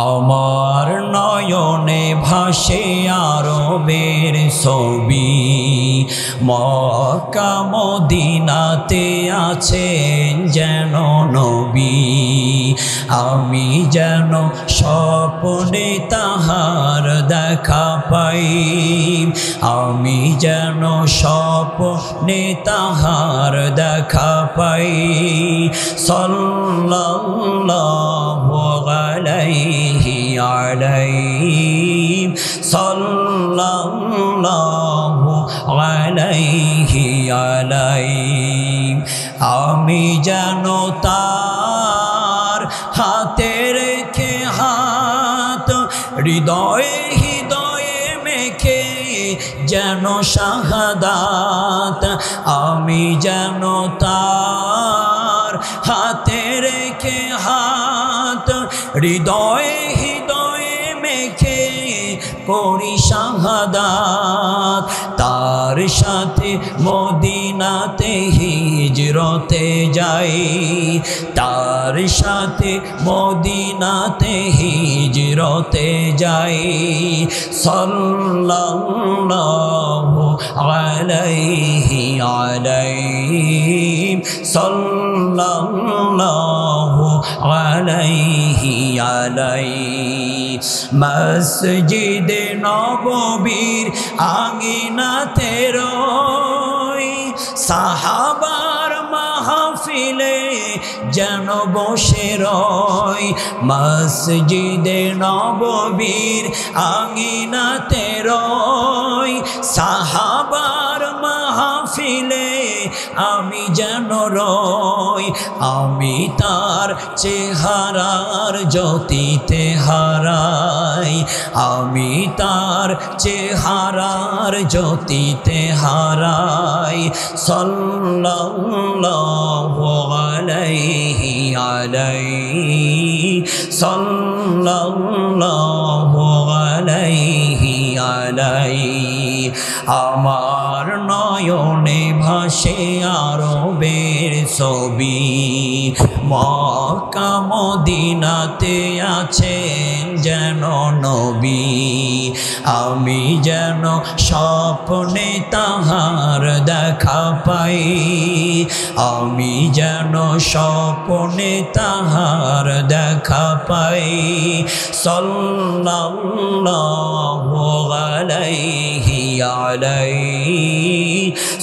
আমার নয়নে ভাসে আরবের ছবি, মক্কা মদিনাতে আছেন যেন নবী। আমি যেন স্বপ্নে তাহার দেখা পাই, আমি যেন স্বপ্নে তাহার দেখা পাই। সাল্লাল্লাহু আলাইহি সাল্লাল্লাহু আলাইহি আমি যেন তার হাতে রেখে হাত হৃদয়ে হৃদয়ে মেখে যেন শাহাদাত। আমি যেন তার হাতে রেখে হাত হৃদয়ে হৃদয়ে মেখে করি শাহাদাত। তার সাথে মদিনাতে হিজরতে যাই, তার সাথে মদিনাতে হিজরতে যাই। সাল্লাল্লাহু আলাইহি সাল্লাল্লাহু আলাইহি মসজিদে নববীর আঙিনাতে রই, সাহাবার মাহফিলে যেন বসে রই। মসজিদে নববীর আঙিনাতে রই, সাহাবার মাহফিলে আমি যেন রই। আমি তার চেহারার জ্যোতিতে হারাই, আমি তার চেহারার জ্যোতিতে হারাই। সাল্লাল্লাহু আলাইহি সাল্লাল্লাহু আলাইহি আমার নয়নে ভাসে আরবের ছবি, মক্কা মদিনাতে আছেন যেন নবী। আমি যেন স্বপ্নে তাহার দেখা পাই, আমি যেন স্বপ্নে তাহার দেখা পাই। সাল্লাল্লাহু আলাইহি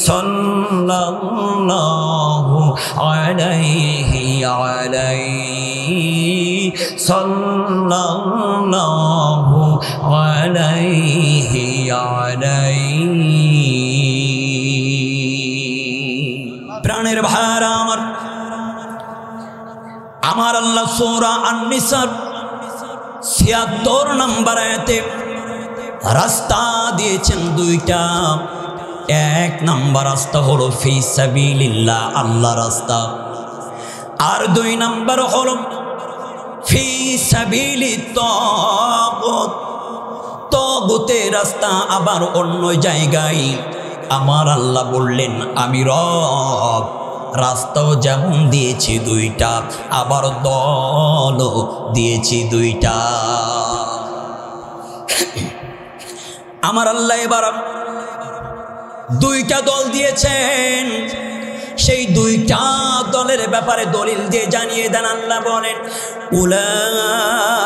সাল্লাল্লাহু আলাইহি সাল্লাল্লাহু আলাইহি প্রাণের ভাইরা আমার আল্লাহ সূরা আন-নিসার ৭৬ নম্বর আয়াতে রাস্তা দিয়েছেন দুইটা। এক নম্বর রাস্তা হলো ফি সাবিলিল্লাহ, আল্লাহ রাস্তা। আর দুই নম্বর হলো ফি সাবিলিত তাগুত, তাগুতের রাস্তা। আবার অন্য জায়গায় আমার আল্লাহ বললেন আমি রব রাস্তাও যেমন দিয়েছি দুইটা, আবার দলও দিয়েছি দুইটা। আমার আল্লাহ এবার দুইটা দল দিয়েছেন, সেই দুইটা দলের ব্যাপারে দলিল দিয়ে জানিয়ে দেন। আল্লাহ বলেন উলাইকা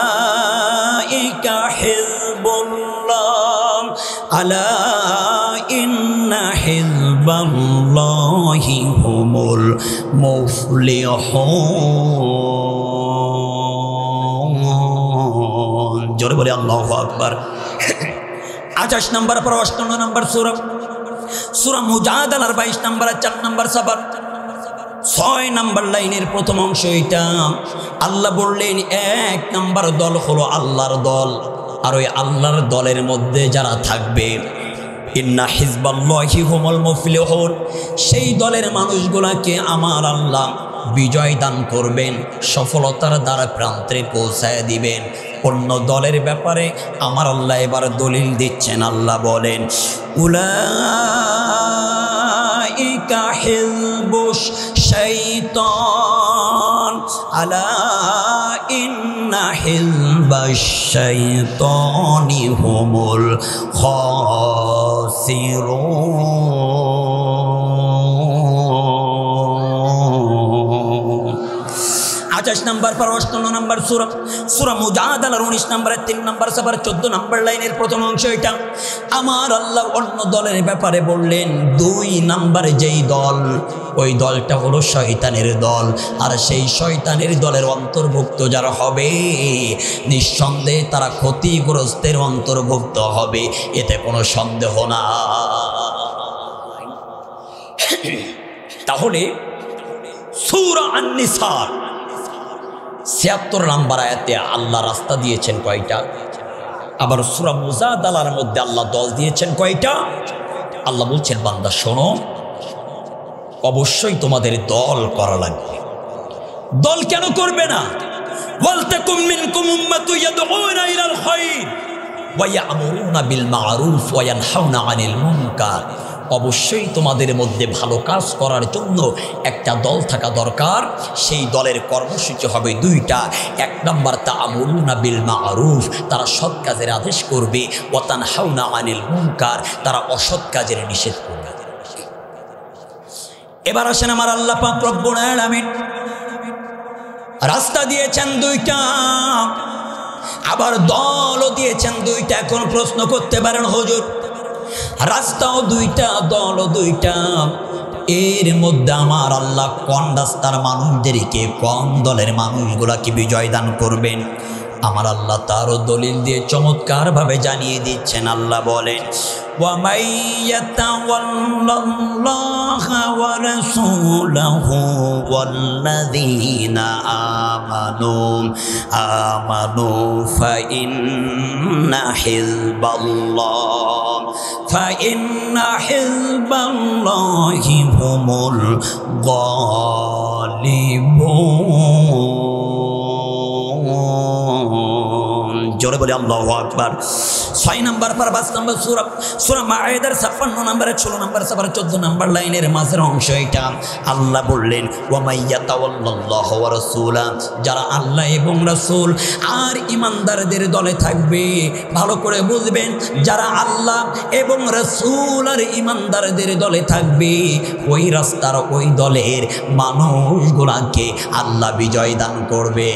হিজবুল্লাহ আলা ইন্না হিজবাল্লাহি হুমুল মুফলিহুন। জোরে বলে আল্লাহু আকবার। ২৮ নম্বর পর ৫৮ নম্বর সূরা মুজাদালার ২২ নম্বর ৪ নম্বর সাবার ৬ নম্বর লাইনের প্রথম অংশ এটা। আল্লাহ বললেন এক নম্বর দল হলো আল্লাহর দল, আর ওই আল্লাহর দলের মধ্যে যারা থাকবে ইন্না হিজবাল্লাহি হুমুল মুফলিহুন, সেই দলের মানুষগুলাকে আমার আল্লাহ বিজয় দান করবেন, সফলতার দ্বারা প্রান্তে পৌঁছায় দিবেন। অন্য দলের ব্যাপারে আমার আল্লাহ এবার দলিল দিচ্ছেন। আল্লাহ বলেন উলাইকা হিজবুশ শাইতান আলা ইন্না হিজবাশ শাইতানি হুমুল খাসিরুন। 28 নম্বর পারা 58 নম্বর সূরা, সূরা মুজাদালার 19 নম্বরের 3 নম্বর সূরা 14 নম্বর লাইনের প্রথম অংশ এটা। আমার আল্লাহ অন্য দলের ব্যাপারে বললেন 2 নম্বরে যেই দল, ওই দলটা হলো শয়তানের দল। আর সেই শয়তানের দলের অন্তর্ভুক্ত যারা হবে নিঃসন্দেহে তারা ক্ষতিগ্রস্তের অন্তর্ভুক্ত হবে, এতে কোনো সন্দেহ না। তাহলে সূরা আন-নিসার ৭৬ নম্বর আয়াতে আল্লাহ রাস্তা দিয়েছেন কয়টা? আবার সূরা মুজাদালার মধ্যে আল্লাহ দল দিয়েছেন কয়টা? আল্লাহ বলছেন বান্দা শোনো, অবশ্যই তোমাদের দল করা লাগবে। দল কেন করবে না? ওয়ালতাকুম মিনকুম উম্মাতুন ইয়াদউনা ইলাল খায়র ওয়া ইয়া'মুরুনা বিল মা'রুফ ওয়া ইয়ানহাউনা আনিল মুনকার। অবশ্যই তোমাদের মধ্যে ভালো কাজ করার জন্য একটা দল থাকা দরকার। সেই দলের কর্মসূচি হবে 2টা। 1 নম্বর তা'মুরুনা বিল মা'রুফ, তারা সৎ কাজের আদেশ করবে, ওয়া তানহাউনা আনিল মুনকার, তারা অসৎ কাজের নিষেধ করবে। এবার আসেন আমার আল্লাহ পাক রব্বুল আলামিন রাস্তা দিয়েছেন 2টা, আবার দলও দিয়েছেন 2টা। এখন প্রশ্ন করতে পারেন হুজুর, রাস্তাও 2টা, দলও 2টা, এর মধ্যে আমার আল্লাহ কোন রাস্তার মানুষদেরকে, কোন দলের মানুষগুলাকে বিজয় দান করবেন? আমার আল্লাহ তারও দলিল দিয়ে চমৎকার ভাবে জানিয়ে দিচ্ছেন। আল্লাহ বলেন ওয়া মাইয়াতাওয়াল্লাল্লাহা ওয়া রাসূলাহু ওয়াল্লাযীনা আমানু ফাইন্না হিজবাল্লাহি হুমুল গালিবুন। জোরে বলে আল্লাহু আকবার। 6 নম্বর পারা 5 নম্বর সূরা, সূরা মাঈদার 56 নম্বরে 16 নম্বর সূরা 14 নম্বর লাইনের মাঝের অংশ এটা। আল্লাহ বললেন ওয়া মাইয়াতাওয়াল্লাল্লাহু ওয়া রাসূলা, যারা আল্লাহ এবং রাসূল আর ঈমানদারদের দলে থাকবে। ভালো করে বুঝবেন, যারা আল্লাহ এবং রাসূল আর ঈমানদারদের দলে থাকবে, ওই রাস্তার ওই দলের মানুষগুলোকে আল্লাহ বিজয় দান করবে।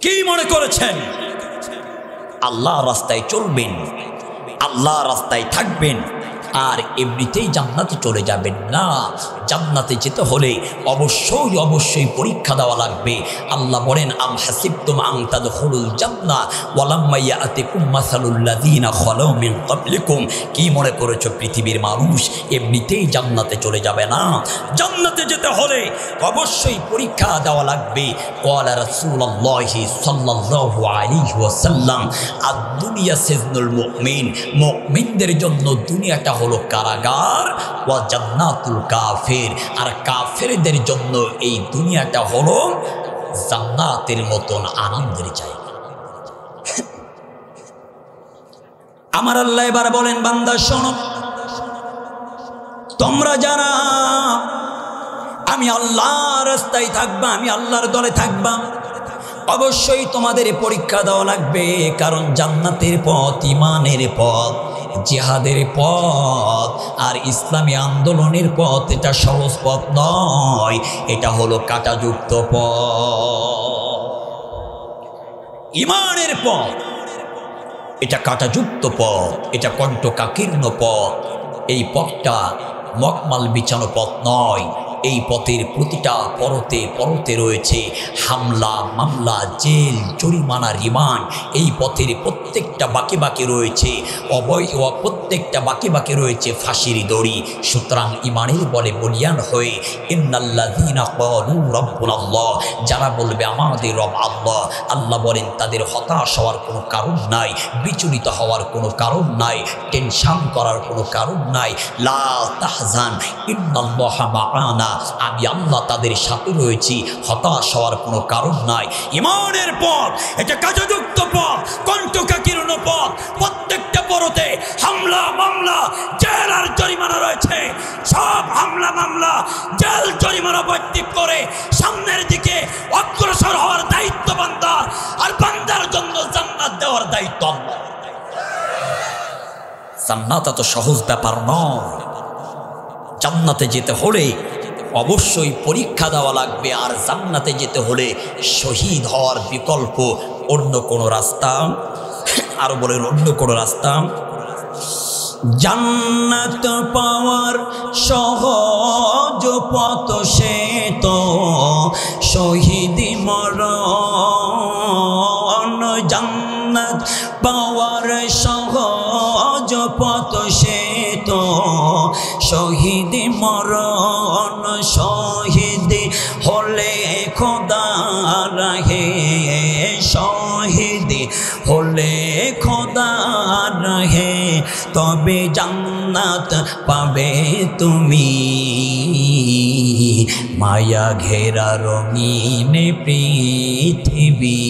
কি মনে করেছেন আল্লাহ রাস্তায় চলবেন, আল্লাহ রাস্তায় থাকবেন আর এমনিতেই জান্নাতে চলে যাবেন? না, জান্নাতে যেতে হলে অবশ্যই অবশ্যই পরীক্ষা দেওয়া লাগবে। আল্লাহ বলেন আম হাসিবতুম আন তাদখুলুল জান্নাহ ওয়া লাম্মা ইয়াতিকুম মাসালুল লাযিনা খালাউ মিন ক্বাবলিকুম। কি মনে করেছো পৃথিবীর মানুষ এমনিতেই জান্নাতে চলে যাবে? না, জান্নাতে যেতে হলে অবশ্যই পরীক্ষা দেওয়া লাগবে। ক্বালা রাসূলুল্লাহি সাল্লাল্লাহু আলাইহি ওয়াসাল্লাম আদ-দুনিয়া সিজনুল মুমিন, মুমিনদের জন্য দুনিয়াটা হলো কারাগার, ওয়া জান্নাতুল কাফির, আর কাফেরদের জন্য এই দুনিয়াটা হলো জান্নাতের মতন আনন্দের জায়গা। আমার আল্লাহ এবার বলেন বান্দা শোনো, তোমরা যারা আমি আল্লাহর রাস্তায় থাকবা, আমি আল্লাহর দলে থাকবা, অবশ্যই তোমাদের পরীক্ষা দেওয়া লাগবে। কারণ জান্নাতের পথ, ঈমানের পথ, জিহাদের পথ আর ইসলামী আন্দোলনের পথ এটা সহজ পথ নয়, এটা হলো কাঁটাযুক্ত পথ। ঈমানের পথ এটা কাঁটাযুক্ত পথ, এটা কণ্টকাকীর্ণ পথ। এই পথটা মকমাল বিছানো পথ নয়। এই পথের প্রতিটা পরতে পরতে রয়েছে হামলা, মামলা, জেল, জরিমানা, রিমান্ড। এই পথের প্রত্যেকটা বাঁকে বাঁকে রয়েছে প্রত্যেকটা বাঁকে বাঁকে রয়েছে ফাঁসির দড়ি। সুতরাং ঈমানের বলে বলিয়ান হয়ে ইন্নাল্লাযীনা ক্বালু রাব্বুনাল্লাহ, যারা বলবে আমাদের রব আল্লাহ, আল্লাহ বলেন তাদের হতাশ হওয়ার কোনো কারণ নাই, বিচলিত হওয়ার কোনো কারণ নাই, টেনশন করার কোনো কারণ নাই। লা তাহজান ইন্নাল্লাহা মা'ানা, আমি আল্লাহ তাদের সাথে রয়েছি, হতাশ হওয়ার কোনো কারণ নাই। ঈমানের পথ এটা কাঁটাযুক্ত পথ, কণ্টকাকীর্ণ পথ। প্রত্যেকটা পরতে হামলা, হামলা মামলা জেল আর জরিমানা রয়েছে, সব হামলা মামলা জেল জরিমানা বৈদিক করে সামনের দিকে অগ্রসর হওয়ার দায়িত্ব বান্দার, আর বান্দার জন্য জান্নাত দেওয়ার দায়িত্ব আল্লাহ। জান্নাত এত সহজ ব্যাপার নয়। জান্নাতে যেতে হলে অবশ্যই পরীক্ষা দেওয়া লাগবে, আর জান্নাতে যেতে হলে শহীদ হওয়ার বিকল্প অন্য কোনো রাস্তা, আরো বলেন অন্য কোনো রাস্তা। জান্নাত পাওয়ার সহজ পথ সে তো শহীদি মরণ, জান্নাত পাওয়ার সহজ পথ সে তো শহীদি মরণ, শহীদি হলে খোদা রাহে, শহীদি হলে খোদা রাহে, তবে জান্নাত পাবে তুমি। মায়া ঘেরা রঙিন পৃথিবী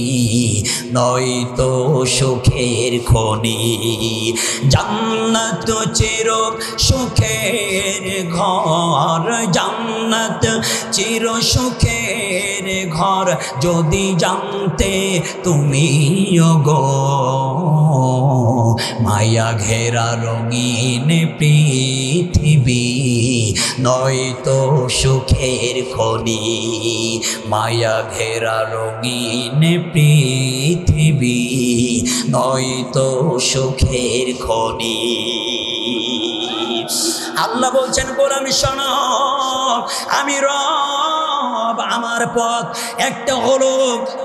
নয়তো সুখের খনি, জান্নাত চির সুখের ঘর, জান্নাত চির সুখের ঘর, যদি জানতে তুমি গো। মায়া ঘেরা রঙিন পৃথিবী নয়তো সুখের খনি, মায়া ঘেরা রঙিন পৃথিবী নয়তো সুখের খনি। আল্লাহ বলছেন গোলামি শোনো, আমি রব, আমার পথ একটা হলো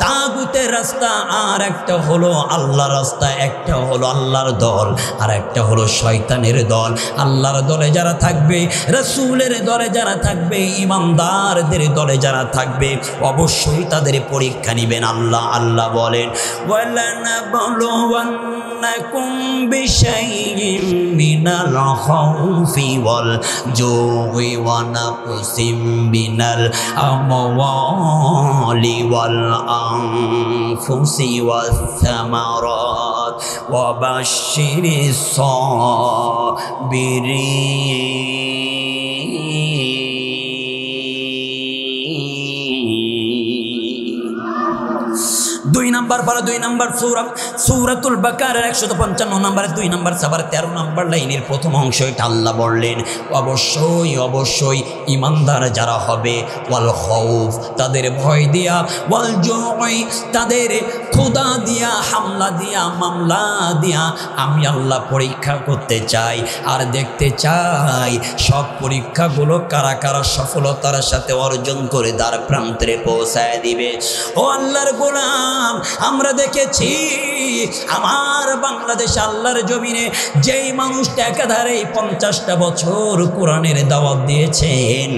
তাগুতের রাস্তা, আর একটা হলো আল্লাহর রাস্তা, একটা হলো আল্লাহর দল, আর একটা হলো শয়তানের দল। আল্লাহর দলে যারা থাকবে, রাসূলের দলে যারা থাকবে, ইমানদারদের দলে যারা থাকবে, অবশ্যই তাদের পরীক্ষা নেবেন আল্লাহ। আল্লাহ বলেন ওয়ালানাবলুওয়ান্নাকুম বিশাইইম মিনাল খাউফি ওয়াল জুই ওয়া নাকসিম মিনাল আমওয়ালি ওয়াল আনফুসি ওয়াস সামারাত ওয়া বাশশিরিস সাবিরিন। 2 নম্বর পারা 2 নম্বর সূরা সূরাতুল বাকারার 155 নম্বরে 2 নম্বর সাবার 13 নম্বর লাইনের প্রথম অংশ এটা আল্লাহ বললেন অবশ্যই অবশ্যই ঈমানদার যারা হবে ওয়াল খাউফ তাদের ভয় দিয়া, ওয়াল জুই তাদের ক্ষুধা দিয়া, হামলা দিয়া, মামলা দিয়া আমি আল্লাহ পরীক্ষা করতে চাই আর দেখতে চাই সব পরীক্ষাগুলো কারা কারা সফলতার সাথে অর্জন করে দ্বার প্রান্তে পৌঁছায় দিবে। ও আল্লাহর গোলাম, আমরা দেখেছি আমার বাংলাদেশে আল্লাহর জমিনে যেই মানুষটা একাধারে 50টা বছর কোরআনের দাওয়াত দিয়েছেন,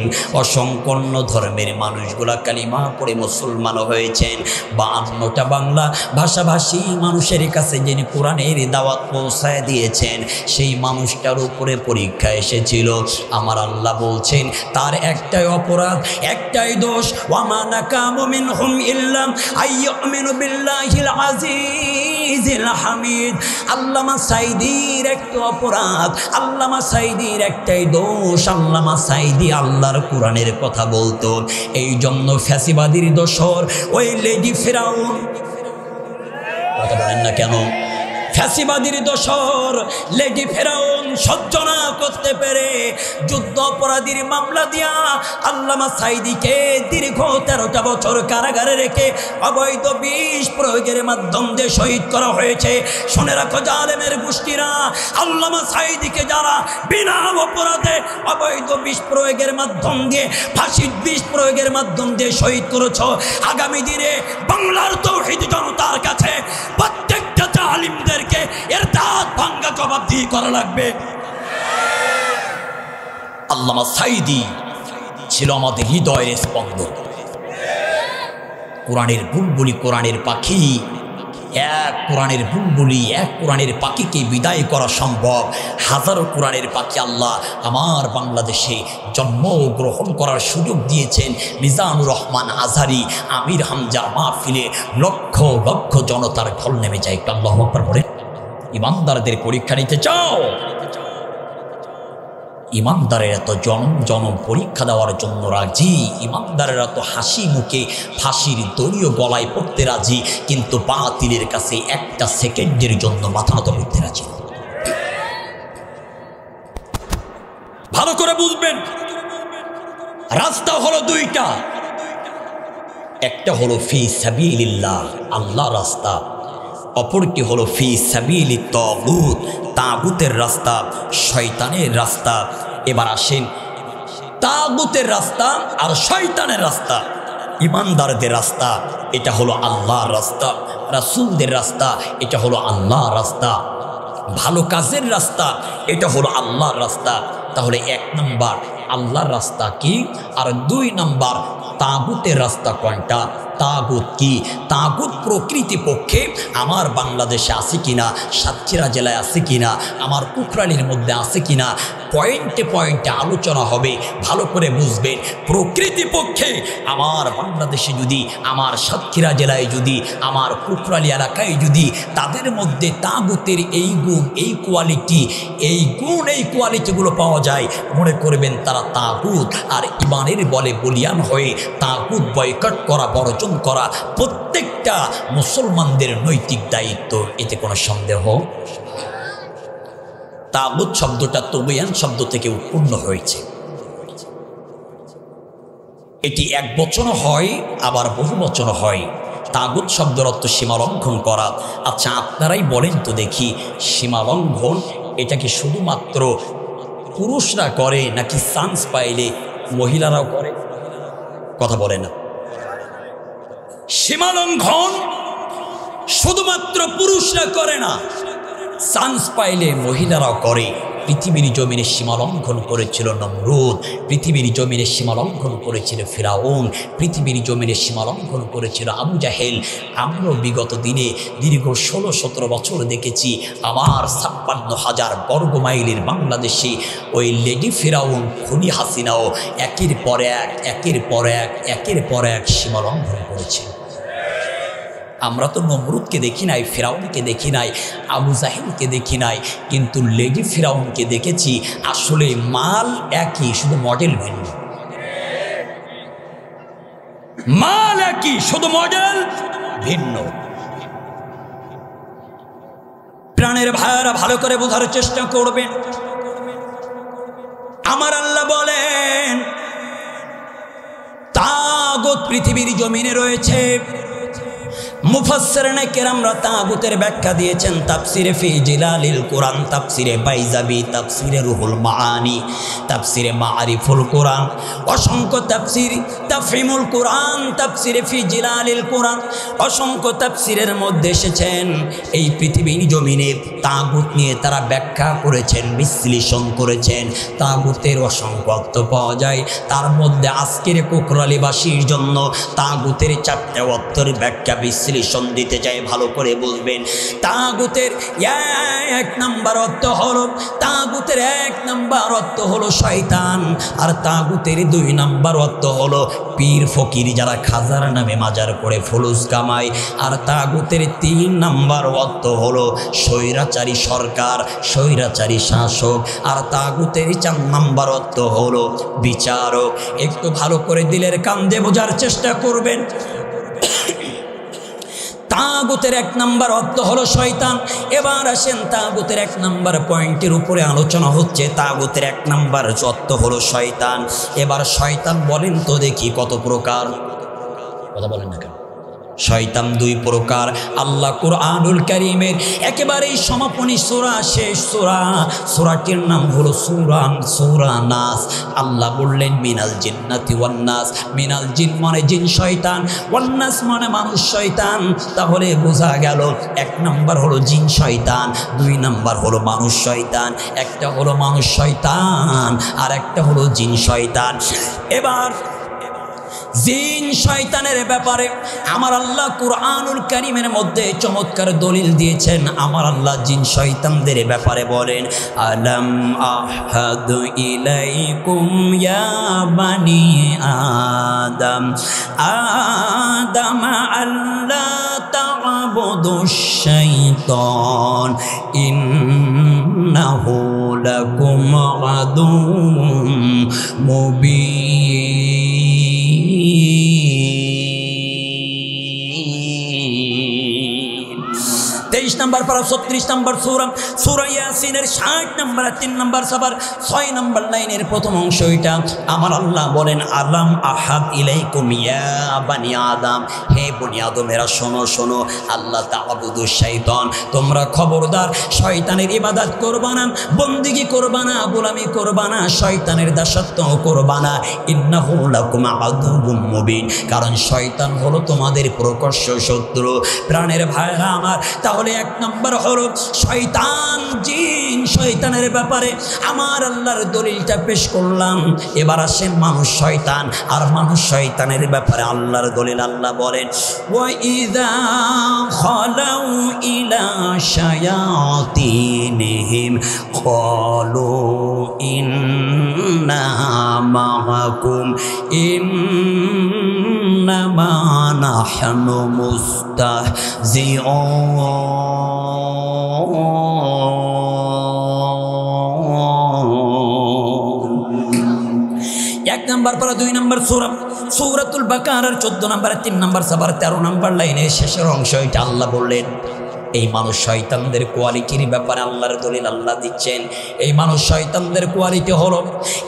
অসংখ্য ধর্মের মানুষগুলা কালিমা পড়ে মুসলমান হয়েছেন, 52টা বাংলা ভাষাভাষী মানুষের কাছে যিনি কোরআনের দাওয়াত পৌঁছায় দিয়েছেন, সেই মানুষটার উপরে পরীক্ষা এসেছিল। আমার আল্লাহ বলছেন তার একটাই অপরাধ, একটাই দোষ, ওয়ামা নাকামু মিনহুম ইল্লা আইয়ুমিনু বিল্লাহিল আজিজিল হামিদ। আল্লামা সাইদির একটা অপরাধ, আল্লামা সাইদির একটাই দোষ, আল্লামা সাইদি আল্লাহর কোরআনের কথা বলতো, এই জন্য ফ্যাসিবাদীর দোসর ওই লেডি ফেরাউন, কথা বলেন না কেন, ফ্যাসিবাদীর দোসর লেডি ফেরাউন সহ্য না করতে পেরে যুদ্ধ অপরাধীর মামলা দিয়া আল্লামা সাইদিকে দীর্ঘ 13টা বছর কারাগারে রেখে অবৈধ বিষ প্রয়োগের মাধ্যম দিয়ে শহীদ করা হয়েছে। শুনে রাখো জালেমের গোষ্ঠীরা, আল্লামা সাইদিকে যারা বিনা অপরাধে অবৈধ বিষ প্রয়োগের মাধ্যম দিয়ে, ফাঁসির বিষ প্রয়োগের মাধ্যম দিয়ে শহীদ করেছ, আগামী দিনে বাংলার তৌহিদ জনতার কাছে প্রত্যেকটা জালিমদেরকে এর দাঁত ভাঙ্গা জবাবদিহি করা লাগবে। আল্লামা সাইদি ছিল আমাদের হৃদয়ের স্পন্দন, কোরআনের বুলবুলি, কোরআনের পাখি। এক কোরআনের বুলবুলি, এক কোরআনের পাখিকে বিদায় করা সম্ভব? হাজারো কোরআনের পাখি আল্লাহ আমার বাংলাদেশে জন্মগ্রহণ করার সুযোগ দিয়েছেন। মিজানুর রহমান আজহারি, আমির হামজা মাহফিলে লক্ষ লক্ষ জনতার ঢল নেমে যায়। একটু আল্লাহু আকবার বলে। ইমানদারদের পরীক্ষা নিতে চাও? ইমানদারেরা তো জনম জনম পরীক্ষা দেওয়ার জন্য রাজি, ইমানদারেরা তো হাসি মুখে ফাঁসির দড়িও গলায় পড়তে রাজি, কিন্তু বাতিলের কাছে একটা সেকেন্ডের জন্য মাথা নত করতে রাজি। ভালো করে বুঝবেন, রাস্তা হলো দুইটা, একটা হলো ফি সাবিলিল্লাহ আল্লাহ রাস্তা, অপরটি হলো ফি সাবিলি তাগুত তাগুতের রাস্তা, শয়তানের রাস্তা। এবার আসেন, তাগুতের রাস্তা আর শয়তানের রাস্তা। ইমানদারদের রাস্তা এটা হলো আল্লাহর রাস্তা, রাসূলদের রাস্তা এটা হলো আল্লাহর রাস্তা, ভালো কাজের রাস্তা এটা হলো আল্লাহর রাস্তা। তাহলে 1 নম্বর আল্লাহর রাস্তা কি, আর 2 নম্বর তাগুতের রাস্তা কোনটা? তাগুত কি? তাগুত প্রকৃতি পক্ষে আমার বাংলাদেশে আছে কিনা, সাতক্ষীরা জেলায় আছে কিনা, আমার কুকরালির মধ্যে আছে কিনা, পয়েন্টে পয়েন্টে আলোচনা হবে। ভালো করে বুঝবেন, প্রকৃতি পক্ষে আমার বাংলাদেশে যদি, আমার সাতক্ষীরা জেলায় যদি, আমার কুকরালি এলাকায় যদি তাদের মধ্যে তাগুতের এই গুণ, এই কোয়ালিটি, এই গুণ, এই কোয়ালিটিগুলো পাওয়া যায়, মনে করবেন তারা তাগুত। আর ইমানের বলে বলিয়ান হয়ে তাগুত বয়কট করা, বর্জন করা প্রত্যেকটা মুসলমানদের নৈতিক দায়িত্ব, এতে কোনো সন্দেহ। তাগুত শব্দটা তুগয়ান শব্দ থেকে উৎপন্ন হয়েছে। এটি এক বচন হয়, আবার বহু বচন হয়। তাগুত শব্দের অর্থ সীমালঙ্ঘন করা। আচ্ছা, আপনারাই বলেন তো দেখি, সীমালঙ্ঘন এটা কি শুধুমাত্র পুরুষরা করে, নাকি চান্স পাইলে মহিলারাও করে? কথা বলে না। সীমালঙ্ঘন শুধুমাত্র পুরুষরা করে না, চান্স পাইলে মহিলারাও করে। পৃথিবীর জমিনে সীমালঙ্ঘন করেছিল নমরুদ, পৃথিবীর জমিনে সীমালঙ্ঘন করেছিল ফিরাউন, পৃথিবীর জমিনে সীমালঙ্ঘন করেছিল আবু জাহেল। আমরাও বিগত দিনে দীর্ঘ 16-17 বছর দেখেছি আমার 56,000 বর্গ মাইলের বাংলাদেশে ওই লেডি ফিরাউন খুনি হাসিনাও একের পর এক সীমালঙ্ঘন করেছে। আমরা তো নমরুদকে দেখি নাই, ফিরাউনকে দেখি নাই, আবু জাহেলকে দেখি নাই, কিন্তু লেডি ফিরাউনকে দেখেছি। আসলে মাল একই, শুধু মডেল ভিন্ন। মাল একই, শুধু মডেল ভিন্ন। প্রাণের ভাইয়েরা ভালো করে বোঝার চেষ্টা করবেন। আমার আল্লাহ বলেন তাগুত পৃথিবীর জমিনে রয়েছে। মুফাসসিরিনে কেরামরা তাগুতের ব্যাখ্যা দিয়েছেন তাফসিরে ফি জিলালিল কোরআন, তাফসিরে বাইজাবি, তাফসিরে রুহুল মাআনি, তাফসিরে মাআরিফুল কোরআন, অসংখ্য তাফসির, তাফহিমুল কোরআন, তাফসিরে ফি জিলালিল কোরআন, অসংখ্য তাফসিরের মধ্যে এসেছেন এই পৃথিবীর জমিনে তাগুত নিয়ে তারা ব্যাখ্যা করেছেন, বিশ্লেষণ করেছেন। তাগুতের অসংখ্য অর্থ পাওয়া যায়, তার মধ্যে আজকের কোকরালিবাসীর জন্য তাগুতের 4টে অর্থের ব্যাখ্যা বিশ্লেষণ দিতে চাই। ভালো করে বুঝবেন। তাগুতের 1 নম্বর অর্থ হলো, তাগুতের 1 নম্বর অর্থ হলো শয়তান, আর তাগুতের 2 নম্বর অর্থ হলো পীর ফকির, যারা খাজার নামে মাজার করে ফুলুস কামায়। আর তাগুতের 3 নম্বর অর্থ হলো স্বৈরাচারী সরকার, স্বৈরাচারী শাসক। আর তাগুতের 4 নম্বর অর্থ হলো বিচারক। একটু ভালো করে দিলের কান দিয়ে বোঝার চেষ্টা করবেন। তাগুতের 1 নম্বর অর্থ হলো শয়তান। এবার আসেন, তাগুতের 1 নম্বর পয়েন্টের উপরে আলোচনা হচ্ছে। তাগুতের 1 নম্বর অর্থ হলো শয়তান। এবার শয়তান বলেন তো দেখি কত প্রকার? কথা বলেন না কেন? শয়তান 2 প্রকার। আল্লাহ কুরআনুল কারীমের একেবারেই সমাপনী সূরা, শেষ সূরা, সূরাটির নাম হলো সূরা নাস। আল্লাহ বললেন মিনাল জিন্নাতি ওয়ান নাস। মিনাল জিন মানে জিন শয়তান, ওয়ান নাস মানে মানুষ শয়তান। তাহলে বোঝা গেল 1 নম্বর হলো জিন শয়তান, 2 নম্বর হলো মানুষ শয়তান। একটা হলো মানুষ শয়তান আর একটা হলো জিন শয়তান। এবার জিন শয়তানের ব্যাপারে আমার আল্লাহ কুরআনুল কারীমের মধ্যে চমৎকার দলিল দিয়েছেন। আমার আল্লাহ জিন শয়তানদের ব্যাপারে বলেন, আলাম আহাদু ইলাইকুম ইয়া বানি আদম আদম আল্লাহ তা'বুদুশ শাইতান ইন্নাহু লাকুম আদুউম মুবিন। 23 নম্বর পারা 36 নম্বর সূরা ইয়াসিনের 60 নম্বর 3 নম্বর সবার 6 নম্বর লাইনের প্রথম অংশ এটা। আমার আল্লাহ বলেন আলাম আহাদ ইলাইকুম ইয়া বানি আদম, হে বনি আদমেরা শোনো শোনো, আল্লাহ তা'বুদু শাইতান, তোমরা খবরদার শয়তানের ইবাদত করবা না, বন্দেগী করবা না, গোলামি করবা না, শয়তানের দাসত্ব করবা না। ইন্নাহু লাকুম আদুউম মুবিন, কারণ শয়তান হলো তোমাদের প্রকাশ্য শত্রু। প্রাণের ভাইরা আমার, তাহলে 1 নম্বর হলো শয়তান, জিন শয়তানের ব্যাপারে আমার আল্লাহর দলিলটা পেশ করলাম। এবার আসেন মানুষ শয়তান আর মানুষ শয়তানের ব্যাপারে আল্লাহর দলিল। আল্লাহ বলেন ওয়া ইযা খালাউ ইলা শায়াতিনহিম ক্বালু ইন্না মাআকুম ইন্নামা নাহনু মুস্তাহজিউন। 1 নম্বর পারা 2 নম্বর সূরাতুল বাকারার 14 নম্বর 3 নম্বর সবার 13 নম্বর লাইনের শেষের অংশ এটা আল্লাহ বললেন এই মানুষ শয়তানদের কোয়ালিটির ব্যাপারে আল্লাহর দলিল আল্লাহ দিচ্ছেন। এই মানুষ শয়তানদের কোয়ালিটি হলো,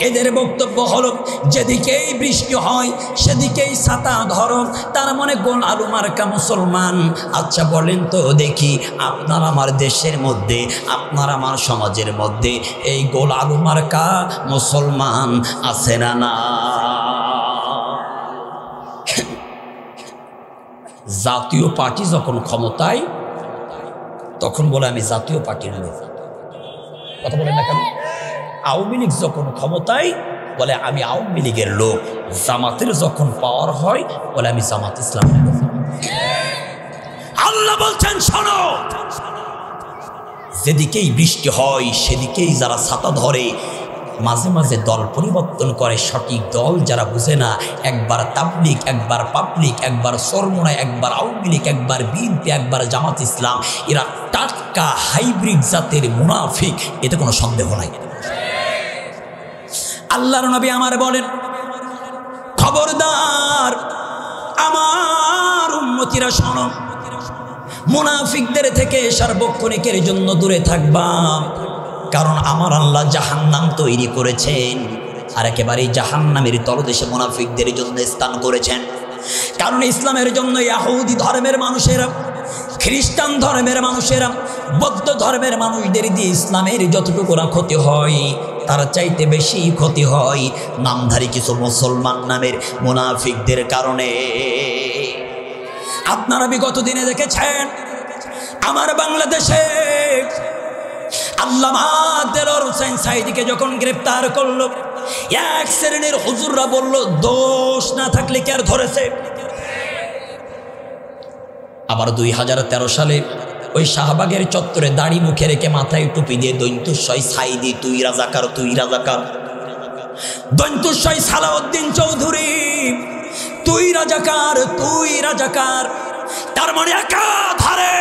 এদের বক্তব্য হলো যেদিকেই বৃষ্টি হয় সেদিকেই ছাতা ধরো, তার মানে গোল আলু মার্কা মুসলমান। আচ্ছা বলেন তো দেখি, আপনার আমার দেশের মধ্যে, আপনার আমার সমাজের মধ্যে এই গোল আলু মার্কা মুসলমান আছে না? না। জাতীয় পার্টি যখন ক্ষমতায়, তখন বলে আমি জাতীয় পার্টির লোক। কথা বলেন না কেন? আওয়ামী লীগ যখন ক্ষমতায় বলে আমি আওয়ামী লীগের লোক। জামাতের যখন পাওয়ার হয় বলে আমি জামাত ইসলামের লোক। আল্লাহ বলছেন শোনো, যেদিকেই বৃষ্টি হয় সেদিকেই যারা ছাতা ধরে, মাঝে মাঝে দল পরিবর্তন করে, সঠিক দল যারা বুঝে না, একবার তাবলিগ, একবার পাবলিক, একবার চরমোনায়, একবার আওয়ামী লীগ, একবার বিএনপি, একবার জামাত ইসলাম, এরা টাটকা হাইব্রিড জাতের মুনাফিক, এতে কোনো সন্দেহ নাই। আল্লাহর নবী আমার বলেন খবরদার আমার উম্মতিরা শোনো, মুনাফিকদের থেকে সার্বক্ষণিকের জন্য দূরে থাকবা, কারণ আমার আল্লাহ জাহান্নাম তৈরি করেছেন আর একেবারে জাহান্নামের তলদেশে মুনাফিকদের জন্য স্থান করেছেন। কারণ ইসলামের জন্য ইহুদি ধর্মের মানুষেরা, খ্রিস্টান ধর্মের মানুষেরা, বৌদ্ধ ধর্মের মানুষদের দিয়ে ইসলামের যতটুকু ক্ষতি হয় তার চাইতে বেশি ক্ষতি হয় নামধারী কিছু মুসলমান নামের মুনাফিকদের কারণে। আপনারা বিগত দিনে দেখেছেন আমার বাংলাদেশে আল্লামা দেলোয়ার হোসেন সাঈদীকে যখন গ্রেফতার করলো, এক শ্রেণীর হুজুররা বলল দোষ না থাকলে কি আর ধরেছে। আবার 2013 সালে ওই শাহবাগের চত্বরে দাড়ি মুখে রেখে মাথায় টুপি দিয়ে দৈন্তুস্বয় সাঈদী তুই রাজাকার, তুই রাজাকার, দৈন্তুস্বয় সালাউদ্দিন চৌধুরী তুই রাজাকার, তুই রাজাকার। তার মানে একাধারে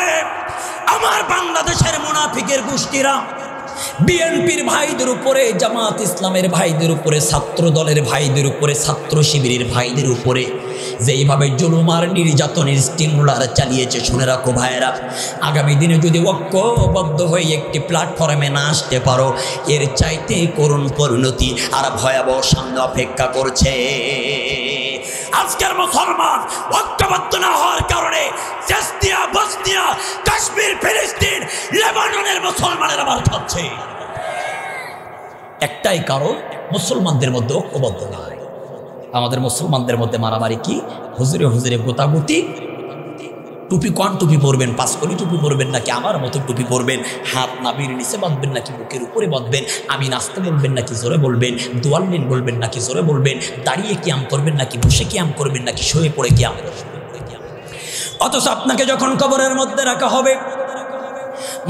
আমার বাংলাদেশের মুনাফিকের গোষ্ঠীরা বিএনপির ভাইদের উপরে, জামাত ইসলামের ভাইদের উপরে, ছাত্র দলের ভাইদের উপরে, ছাত্র শিবিরের ভাইদের উপরে যেইভাবে জুলুম আর নির্যাতনের স্টিমুলার চালিয়েছে, শুনে রাখো ভাইয়েরা, আগামী দিনে যদি ঐক্যবদ্ধ হয়ে একটি প্ল্যাটফর্মে না আসতে পারো, এর চাইতে করুণ পরিণতি আর ভয়াবহ সামনে অপেক্ষা করছে। আজকের মুসলমান ঐক্যবদ্ধ না হওয়ার কারণে চেচনিয়া, বসনিয়া, কাশ্মীর, ফিলিস্তিন, লেবাননের মুসলমানেরা মার খাচ্ছে। একটাই কারণ, মুসলমানদের মধ্যে ঐক্যবদ্ধ নয়। আমাদের মুসলমানদের মধ্যে মারামারি কি, হুজুরে হুজুরে গোতাগুতি, টুপি কোন টুপি পরবেন, পাঁচকলি টুপি পরবেন নাকি আমার মতো টুপি পরবেন, হাত নাভির নিচে বাঁধবেন নাকি বুকের উপরে বাঁধবেন, আমি নাচতে বলবেন নাকি জোরে বলবেন, দোয়াল্লিন বলবেন নাকি জোরে বলবেন, দাঁড়িয়ে কিয়াম করবেন নাকি বসে কিয়াম করবেন নাকি শুয়ে পড়ে কিয়াম করবেন। অথচ আপনাকে যখন কবরের মধ্যে রাখা হবে,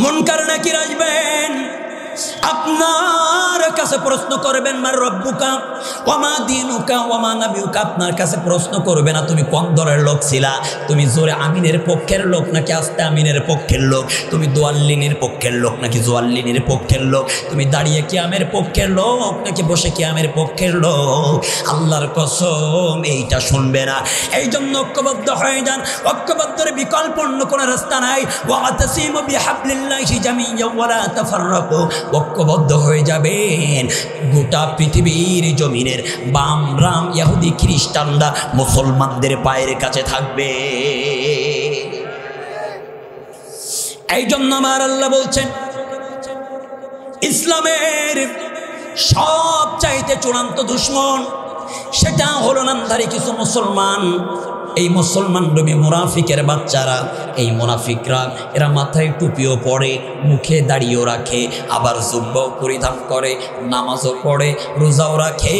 মুনকার নাকির আসবেন, আপনার কাছে প্রশ্ন করবেন মান রব্বুকা ওয়া মা দীনুকা ওয়া মা নাবিয়ুকা, আপনার কাছে প্রশ্ন করবে না তুমি কোন দলের লোক ছিলা, তুমি জোরে আমিনের পক্ষের লোক নাকি আস্তে আমিনের পক্ষের লোক, তুমি দোয়াল্লিনের পক্ষের লোক নাকি জোয়াল্লিনের পক্ষের লোক, তুমি দাঁড়িয়ে কিয়ামের পক্ষের লোক নাকি বসে কিয়ামের পক্ষের লোক। আল্লাহর কসম এইটা শুনবে না। এই জন্য ঐক্যবদ্ধ হয়ে যান। ঐক্যবদ্ধের বিকল্প অন্য কোনো রাস্তা নাই। ওয়াতাসিমু বিহাবলিল্লাহি জামিআন ওয়া লা তাফাররাকু, ঐক্যবদ্ধ হয়ে যাবেন। গোটা পৃথিবীর জমিনের বাম রাম ইহুদি খ্রিস্টানরা মুসলমানদের পায়ের কাছে থাকবে। এই জন্য আমার আল্লাহ বলছেন ইসলামের সব চাইতে চূড়ান্ত দুশ্মন সেটা হলো নামধারী কিছু মুসলমান। এই মুসলমান রবি মুনাফিকের বাচ্চারা, এই মুনাফিকরা এরা মাথায় টুপিও পরে, মুখে দাড়িও রাখে, আবার জুব্বাও পরিধান করে, নামাজও পড়ে, রোজাও রাখে,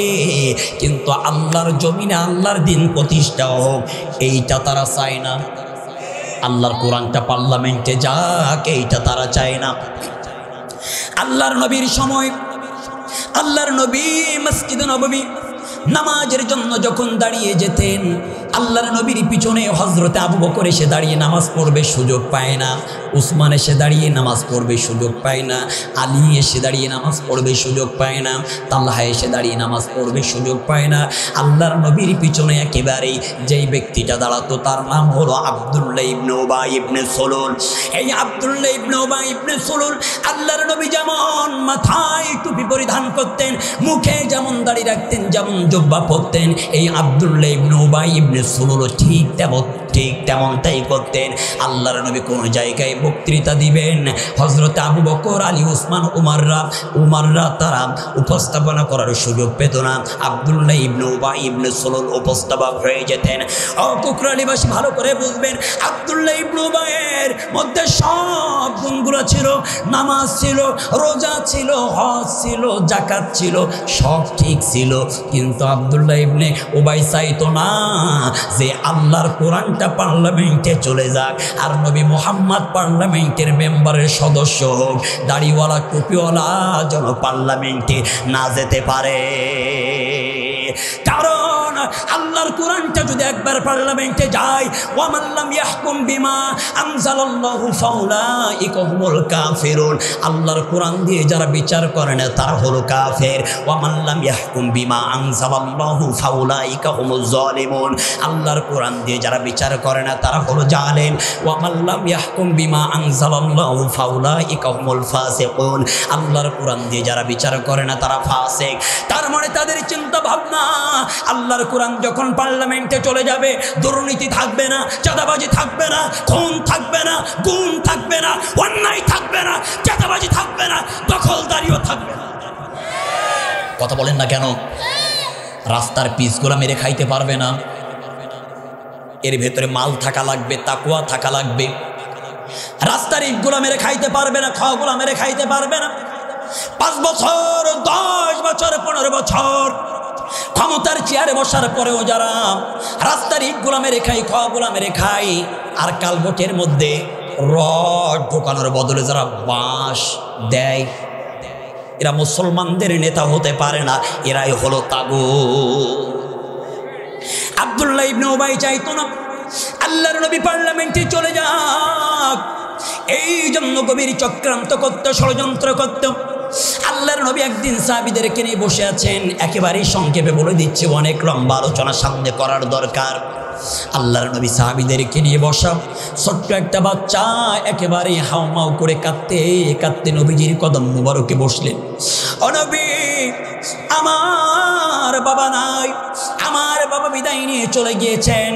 কিন্তু আল্লাহর জমিনে আল্লাহর দিন প্রতিষ্ঠা হোক এইটা তারা চায় না। আল্লাহর কোরআনটা পার্লামেন্টে যাক এইটা তারা চায় না। আল্লাহর নবীর সময় আল্লাহর নবী মসজিদে নববী নামাজের জন্য যখন দাঁড়িয়ে যেতেন, আল্লাহর নবীর পিছনে হযরতে আবু বকর এসে দাঁড়িয়ে নামাজ পড়বে সুযোগ পায় না, উসমান এসে দাঁড়িয়ে নামাজ পড়বে সুযোগ পায় না, আলী এসে দাঁড়িয়ে নামাজ পড়বে সুযোগ পায় না, তালহা এসে দাঁড়িয়ে নামাজ পড়বে সুযোগ পায় না। আল্লাহর নবীর পিছনে একেবারেই যেই ব্যক্তিটা দাঁড়াতো তার নাম হলো আব্দুল্লাহ ইবনে উবাই ইবনে সুলুল। এই আব্দুল্লাহ ইবনে উবাই ইবনে সুলুল আল্লাহর নবী যেমন মাথায় টুপি পরিধান করতেন, মুখে যেমন দাড়ি রাখতেন, যেমন জুব্বা পরতেন, এই আব্দুল্লাহ ইবনে উবাই ইবনে সুলুল ঠিক তেমনটাই করতেন। আল্লাহর নবী কোন জায়গায় বক্তৃতা দিবেন, হযরতে আবু বকর, আলী, উসমান, উমাররা তারা উপস্থাপনা করার সুযোগ পেত না। আব্দুল্লাহ ইবনে উবাই ইবনে সুলুল উপস্থাপক হয়ে যেতেন। ও কুকরালিবাসী ভালো করে বুঝবেন, আব্দুল্লাহ ইবনে উবাইয়ের মধ্যে সব গুণগুলো ছিল। নামাজ ছিল, রোজা ছিল, হজ ছিল, যাকাত ছিল, সব ঠিক ছিল, কিন্তু আব্দুল্লাহ ইবনে উবাই চাইতো না যে আল্লাহর কোরআনটা পার্লামেন্টে চলে যাক, আর নবী মুহাম্মদ পার্লামেন্টের মেম্বারের সদস্য হোক, দাড়িওয়ালা টুপিওয়ালা যেন পার্লামেন্টে না যেতে পারে। কারণ আল্লাহর কোরআনটা যদি একবার পার্লামেন্টে যায়, ওয়া মান লাম ইয়াহকুম বিমা আনজালাল্লাহু ফাউলাইকা হুমুল কাফিরুন, আল্লাহর কোরআন দিয়ে যারা বিচার করে না তারা হলো কাফের। ওয়া মান লাম ইয়াহকুম বিমা আনজালাল্লাহু ফাউলাইকা হুমুজ জালিমুন, আল্লাহর কোরআন দিয়ে যারা বিচার করে না তারা হলো জালেম। ওয়া মান লাম ইয়াহকুম বিমা আনজালাল্লাহু ফাউলাইকা হুমুল ফাসিকুন, আল্লাহর কোরআন দিয়ে যারা বিচার করে না তারা ফাসিক। তার মানে তাদের চিন্তা ভাবনা, আল্লাহর কোরআন যখন পার্লামেন্টে চলে যাবে, দুর্নীতি থাকবে না, চাঁদাবাজি থাকবে না, খুন থাকবে না, গুম থাকবে না, অন্যায় থাকবে না, চাঁদাবাজি থাকবে না, দখলদারিও থাকবে না। কথা বলেন না কেন? রাস্তার পিচগুলা মেরে খাইতে পারবে না, এর ভেতরে মাল থাকা লাগবে, তাকওয়া থাকা লাগবে। রাস্তার ইটগুলা মেরে খাইতে পারবে না, খাওয়াগুলা মেরে খাইতে পারবে না। 5 বছর, 10 বছর, 15 বছর ক্ষমতার চেয়ারে বসার পরেও যারা রাস্তার ইটগুলা মেরে খায়, খাওয়াগুলা মেরে খায়, আর কালবোটের মধ্যে রড ঢোকানোর বদলে যারা বাঁশ দেয়, এরা মুসলমানদের নেতা হতে পারে না, এরাই হলো তাগুত। আব্দুল্লাহ ইবনে উবাই চাইতো না আল্লাহর নবী পার্লামেন্টে চলে যাক, এই জন্য গভীর চক্রান্ত করত, ষড়যন্ত্র করত। আল্লাহর নবী একদিন সাহাবীদেরকে নিয়ে বসে আছেন, একেবারেই সংক্ষেপে বলে দিচ্ছি, অনেক লম্বা আলোচনা সামনে করার দরকার। আল্লাহর নবী সাহাবীদেরকে নিয়ে বসা, ছোট্ট একটা বাচ্চা একেবারে হাউমাউ করে কাঁদতে কাঁদতে নবীজির কদম মুবারকে বসলেন। ও নবী, আমার বাবা নাই, আমার বাবা বিদায় নিয়ে চলে গিয়েছেন।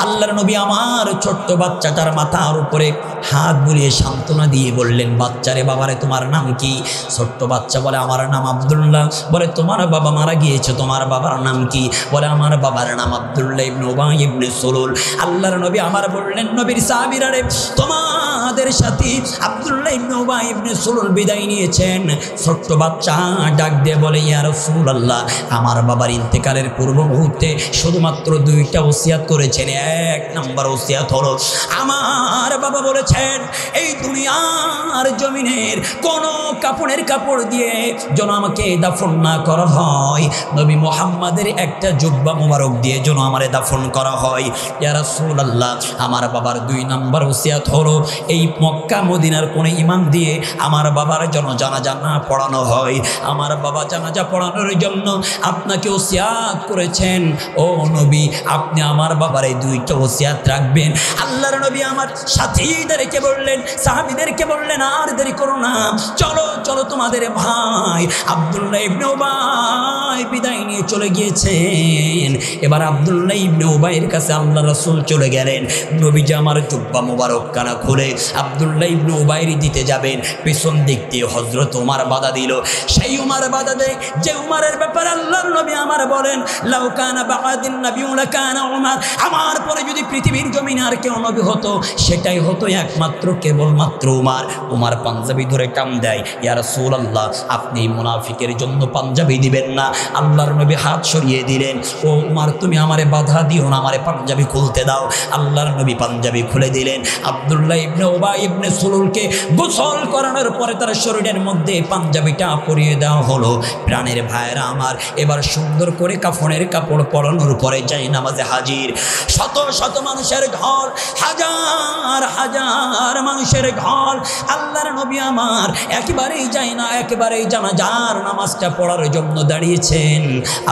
আল্লাহর নবী আমার ছোট্ট বাচ্চাটার মাথার উপরে হাত বুলিয়ে সান্ত্বনা দিয়ে বললেন, বাচ্চারে, বাবারে তোমার নাম কি? ছোট্ট বাচ্চা বলে, আমার নাম আব্দুল্লাহ। বলে, তোমার বাবা মারা গিয়েছে, তোমার বাবার নাম কি? বলে, আমার বাবার নাম আব্দুল্লাহ ইবনে উবাই ইবনে সুলুল। আল্লাহর নবী আমার বললেন, নবীর সাহাবীরা রে, তোমাদের সাথে আব্দুল্লাহ ইবনে উবাই ইবনে সুলুল বিদায় নিয়েছেন। ছোট্ট বাচ্চা ডাক দিয়ে বলে, ইয়া রাসূলুল্লাহ, আমার বাবার ইন্তেকালের পূর্ব মুহূর্তে শুধু শুধুমাত্র দুইটা ওসিয়াত করেছেন। এক নাম্বার ওসিয়াত হলো, আমার বাবা বলেছেন এই দুনিয়ার জমিনের কোনো কাপড়ের কাপড় দিয়ে যেন আমাকে দাফন না করা হয়, নবী মুহাম্মাদের একটা জুব্বা মোবারক দিয়ে যেন আমারে দাফন করা হয়। ইয়া রাসূলুল্লাহ, আমার বাবার দুই নাম্বার ওসিয়াত হলো এই মক্কা মদিনার কোনে ইমাম দিয়ে আমার বাবার জন্য জানাজা না পড়ানো হয়। আমার বাবা জানাজা পড়ানোর জন্য আপনাকে ওসিয়াত করেছেন, ও নবী আপনি আমার বাবার এই দুইটা ওসিয়াত রাখবেন। আল্লাহর নবী আমার সাথীদেরকে বললেন, সাহাবীদেরকে বললেন, আর দেরি করো না, চলো চলো তোমাদের ভাই আব্দুল্লাহ ইবনে উবাই বিদায় নিয়ে চলে গিয়েছেন। এবার আব্দুল্লাহ ইবনে উবাইয়ের কাছে আল্লাহ রাসূল চলে গেলেন। নবীজি আমার জুব্বা মোবারক কানা খুলে আব্দুল্লাহ ইবনে উবাইর দিতে যাবেন, পেছন দিক দিয়ে হযরত ওমর বাধা দিল। সেই ওমর বাধা দেয় যে ওমরের ব্যাপারে আল্লাহর নবী আমার বলেন, লাউ কানা বা'দিন নাবিয়্যুন লাকানা ওমর, আমার পরে যদি পৃথিবীর জমিনে আর কেউ নবী হতো সেটাই হতো একমাত্র কেবলমাত্র ওমর। ওমর পাঞ্জাবি ধরে কাম দেয়, ইয়া রাসূলুল্লাহ আপনি মুনাফিকের জন্য পাঞ্জাবি দিবেন না। আল্লাহর নবী হাত সরিয়ে দিলেন, ও ওমর তুমি আমারে বাধা দিও না, আমারে পাঞ্জাবি খুলতে দাও। আল্লাহর নবী পাঞ্জাবি খুলে দিলেন। আব্দুল্লাহ ইবনে উবাই ইবনে সুলুলকে গোসল করানোর পরে তার শরীরের মধ্যে পাঞ্জাবিটা পরিয়ে দেওয়া হলো। প্রাণের ভাইরা আমার, এবার সুন্দর করে কাফনের কাপড় পরানোর পরে যাই নামাজে হাজির। শত শত মানুষের ঘর, হাজার হাজার মানুষের ঘর, আল্লাহর নবী আমার একেবারেই যায় না, একেবারেই জানাজার নামাজটা পড়ার জন্য দাঁড়িয়েছেন।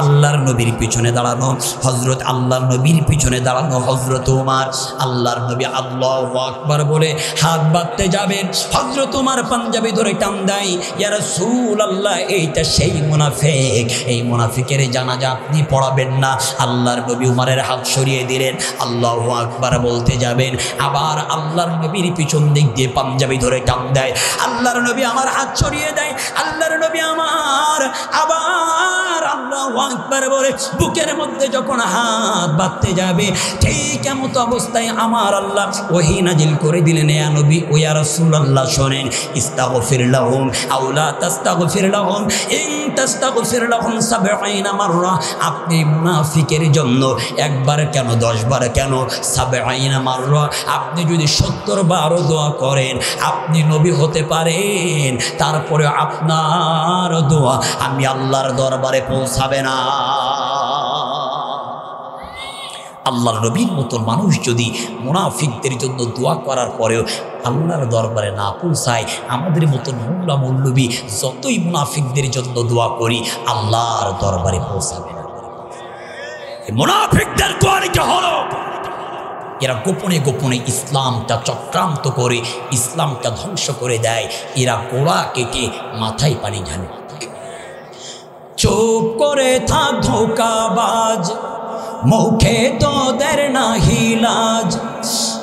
আল্লাহর নবীর পিছনে দাঁড়ানো হযরত, আল্লাহর নবীর পিছনে দাঁড়ানো হযরত ওমর। আল্লাহর নবী আল্লাহু আকবার বলে হাত বাঁধতে যাবেন, হযরত ওমর পাঞ্জাবি ধরে টান দেয়, ইয়া রাসূলুল্লাহ এইটা সেই মুনাফিক, এই মুনাফিকের জানাজা আপনি পড়াবেন না। আল্লাহর নবী ওমরের হাত সরিয়ে দিলেন, আল্লাহু আকবার বলতে যাবেন, আবার আল্লাহর নবীর পিছন দিক দিয়ে পাঞ্জাবি ধরে টান দেয়। আল্লাহর নবী আমার হাত সরিয়ে দেয়। আল্লাহর নবী আমার আবার আল্লাহু আকবার বলে বুকের মধ্যে যখন হাত বাঁধতে যাবে, ঠিক এমত অবস্থায় আমার আল্লাহ ওহী নাজিল করে দিলেন, ইয়া নবী ও ইয়া রাসূলুল্লাহ শোনেন, ইস্তাগফির লাহুম আও লা তাস্তাগফির লাহুম ইন তাস্তাগফির লাহুম ৭০ মাররা, আপনি মুনাফিকের জন্য একবার কেন ১০ বার কেন ৭০ মাররা, আপনি যদি ৭০ বারও দোয়া করেন আপনি নবী হতে পারেন, তারপরে আপনার দোয়া আমি আল্লাহর দরবারে পৌঁছাবে না। আল্লাহর নবীর মতো মানুষ যদি মুনাফিকদের জন্য দোয়া করার পরেও আল্লাহর দরবারে না পৌঁছায়, আমাদের মতো মোল্লা মৌলবী যতই মুনাফিকদের জন্য দোয়া করি আল্লাহর দরবারে পৌঁছাবে না। মুনাফিকদের কোয়ালিটি হলো এরা গোপনে গোপনে ইসলামটা চক্রান্ত করে ইসলামটা ধ্বংস করে দেয়। এরা গোড়া কেটে মাথায় পানি ঢালে। চুপ করে থাক ধোঁকাবাজ, মুখে তোদের নাহি লাজ।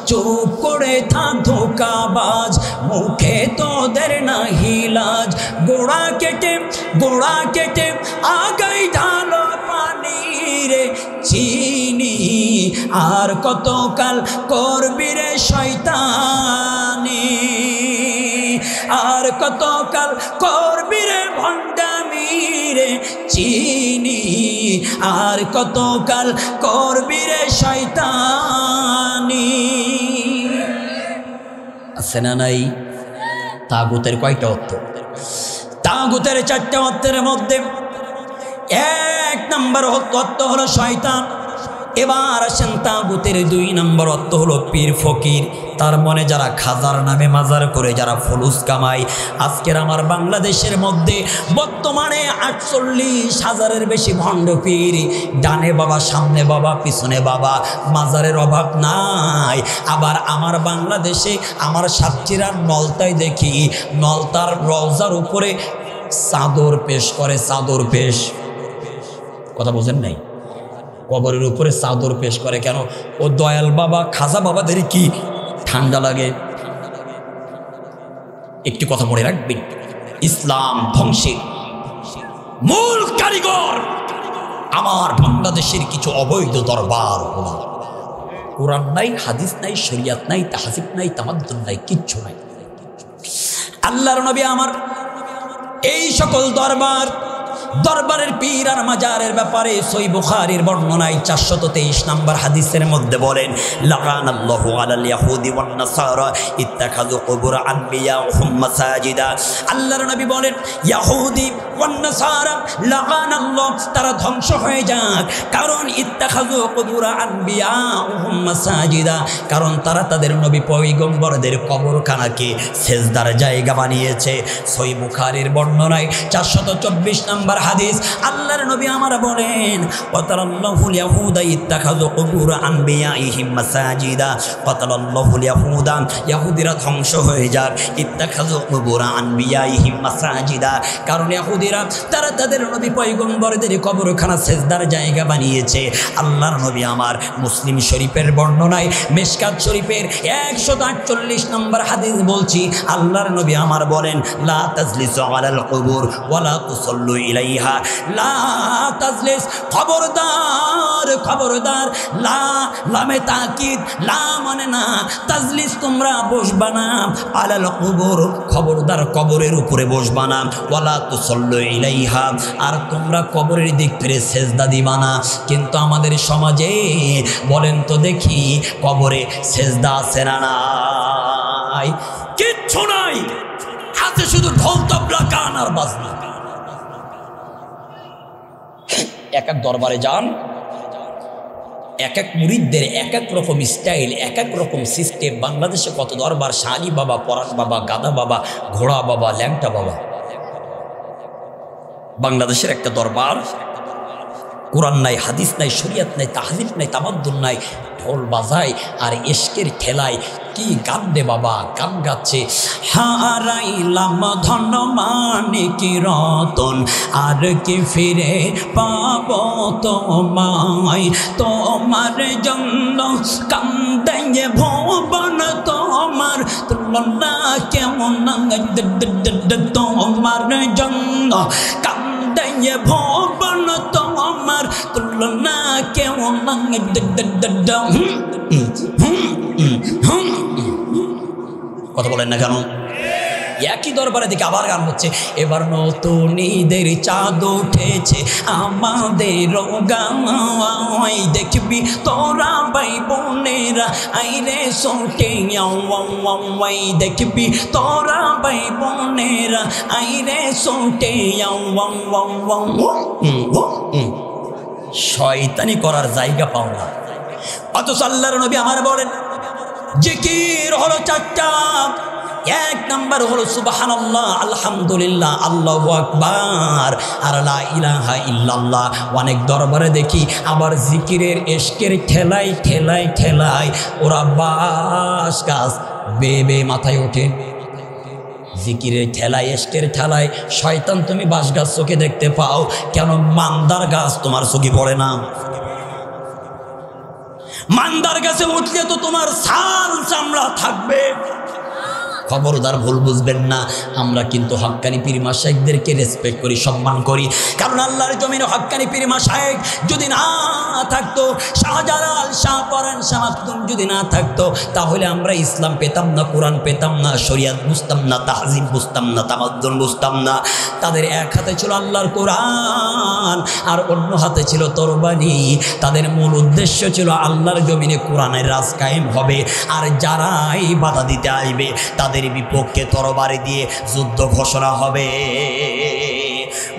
চুপ করে থাক ধোঁকাবাজ, মুখে তোদের নাহি লাজ। গোড়া কেটে আগাই ঢালো পানি রে চিনি, আর কতকাল করবি রে শয়তানি, আর কতকাল করবি রে ভণ্ডামি রে চিনি, আর কতকাল করবি রে শয়তানি। আছে না নাই? তাগুতের কয়টা অর্থ? তাগুতের 4টা অর্থের মধ্যে 1 নম্বর অর্থ হলো শয়তান। এবার আসেন তাগুতের 2 নম্বর অর্থ হলো পীর ফকির। তার মনে যারা খাজার নামে মাজার করে, যারা ফুলুস কামায়। আজকের আমার বাংলাদেশের মধ্যে বর্তমানে 48,000-এর বেশি ভণ্ড পীর। ডানে বাবা, সামনে বাবা, পিছনে বাবা, মাজারের অভাব নাই। আবার আমার বাংলাদেশে আমার সাতক্ষীরার নলতায় দেখি, নলতার রওজার উপরে চাদর পেশ করে। চাদর পেশ, কথা বোঝেন নাই? কবরের উপরে চাদর পেশ করে কেন? ও দয়াল বাবা, খাজা বাবাদের কি ঠান্ডা লাগে? একটি কথা মনে রাখবেন, ইসলাম ধ্বংসের মূল কারিগর আমার বাংলাদেশের কিছু অবৈধ দরবার হলো। কোরআন নাই, হাদিস নাই, শরিয়াত নাই, তাহজিব নাই, তামাদ্দুন নাই, কিচ্ছু নাই। আল্লাহর নবী আমার এই সকল দরবার দরবারের পীর আর মাজারের ব্যাপারে সহিহ বুখারীর বর্ণনায় 423 নম্বর হাদিসের মধ্যে বলেন, লাআনাল্লাহু আলাল ইয়াহুদি ওয়ান নাসারা ইত্তাখাযু কুবুর আনবিয়াহুম মাসাজিদা। আল্লাহর নবী বলেন, ইহুদি ওয়ান নাসারা লাআনাল্লাহ, তারা ধ্বংস হয়ে যাক, কারণ ইত্তাখাযু কুবুর আনবিয়াহুম মাসাজিদা, কারণ তারা তাদের নবী পয়গম্বরদের কবরখানাকে সেজদার জায়গা বানিয়েছে। সহিহ বুখারীর বর্ণনায় 424 নম্বর হাদিস, আল্লাহর নবী আমার বলেন, ওয়াতারাল্লাহুল ইয়াহুদা ইত্তাখাযু কুবুর আনবিয়াইহিম মাসাজিদা, ওয়াতারাল্লাহুল ইয়াহুদা, ইহুদিরা ধ্বংস হয়ে যাক, ইত্তাখাযু কুবুর আনবিয়াইহিম মাসাজিদা, কারণ ইহুদিরা তারা তাদের নবী পয়গম্বরদের কবরখানা সেজদার জায়গা বানিয়েছে। আল্লাহর নবী আমার মুসলিম শরীফের বর্ণনায় মিশকাত শরীফের 148 নম্বর হাদিস বলছি, আল্লাহর নবী আমার বলেন, লা তাজলিসু আলাল কুবুর ওয়ালা তুসাল্লু ইলাইহা, লা তাজলিস, খবরদার খবরদার, লা লামে তাকিদ, লা মানে না, তাজলিস তোমরা বসবা না, আলাল কুবুর, খবরদার কবরের উপরে বসবা না, ওয়ালা তুসাল্লু ইলাইহা, আর তোমরা কবরের দিক ফিরে সেজদা দিবা না। কিন্তু আমাদের সমাজে বলেন তো দেখি, কবরে সেজদা আছে না নাই? কিচ্ছু নাই, হাতে শুধু ঢোল তবলা গান আর বাজনা। এক এক দরবারে যান, এক এক মুরিদদের এক এক রকম স্টাইল, এক এক রকম সিস্টেম। বাংলাদেশে কত দরবার, শালি বাবা, পরাণ বাবা, গাদা বাবা, ঘোড়া বাবা, ল্যাংটা বাবা। বাংলাদেশের একটা দরবার, কোরআন নাই, হাদিস নাই, শরিয়ত নাই, তাহজিব নাই, তামাদ্দুন নাই, ঢোল বাজায় আর ইশকের ঠেলায় কি গান রে বাবা, গান গাচ্ছে। হারাইলাম ধন মানিকি রতন, আর কি ফিরে পাব তোমায়, তোমার জন্য কান্দে ভুবন, তোমার তুলনা কেমন, তোমার জন্য কান্দে ভুবন, তোমার তুলনা কেমন। কথা বলেন না কেন? একই দরবারে দিকে আবার গান হচ্ছে, এবার নতুন ঈদের চাঁদ উঠেছে আমাদের গাঁয়, দেখবি তোরা ভাই বোনেরা আইরে সোটে, দেখবি তোরা ভাই বোনেরা আইরে সোটে। শয়তানি করার জায়গা পাও না। অথচ আল্লাহর নবী আমার বলেন, জিকির হলো 4টা। এক নাম্বার হলো সুবহানাল্লাহ, আলহামদুলিল্লাহ, আল্লাহু আকবার, আর লা ইলাহা ইল্লাল্লাহ। অনেক দরবারে দেখি আবার জিকিরের ইশকের ঠেলাই ঠেলাই ঠেলাই ওরা বাস গাছ বেবে মাথায় ওঠে। জিকিরের ঠেলায়, ইশকের ঠেলায়, শয়তান তুমি বাস গাছ চোখে দেখতে পাও, কেন মান্দার গাছ তোমার চোখে পড়ে না? মান্দার গাছে উঠলে তো তোমার ছাল চামড়া থাকবে। খবরদার ভুল বুঝবেন না, আমরা কিন্তু হক্কানি পীর মাশায়েখদেরকে রেসপেক্ট করি, সম্মান করি, কারণ আল্লাহর জমিনে হক্কানি পীর মাশায়েখ যদি না থাকতো, শাহজালাল, শাহ পরাণ, শাহ মাকদুম যদি না থাকতো, তাহলে আমরা ইসলাম পেতাম না, কোরআন পেতাম না, শরিয়াত বুঝতাম না, তাহজিব বুঝতাম না, তামাদ্দুন বুঝতাম না। তাদের এক হাতে ছিল আল্লাহর কোরআন আর অন্য হাতে ছিল তরবারি। তাদের মূল উদ্দেশ্য ছিল আল্লাহর জমিনে কোরআনের রাজ কায়েম হবে, আর যারাই বাধা দিতে আসবে তাদের বিপক্ষে তরবারি দিয়ে যুদ্ধ ঘোষণা হবে।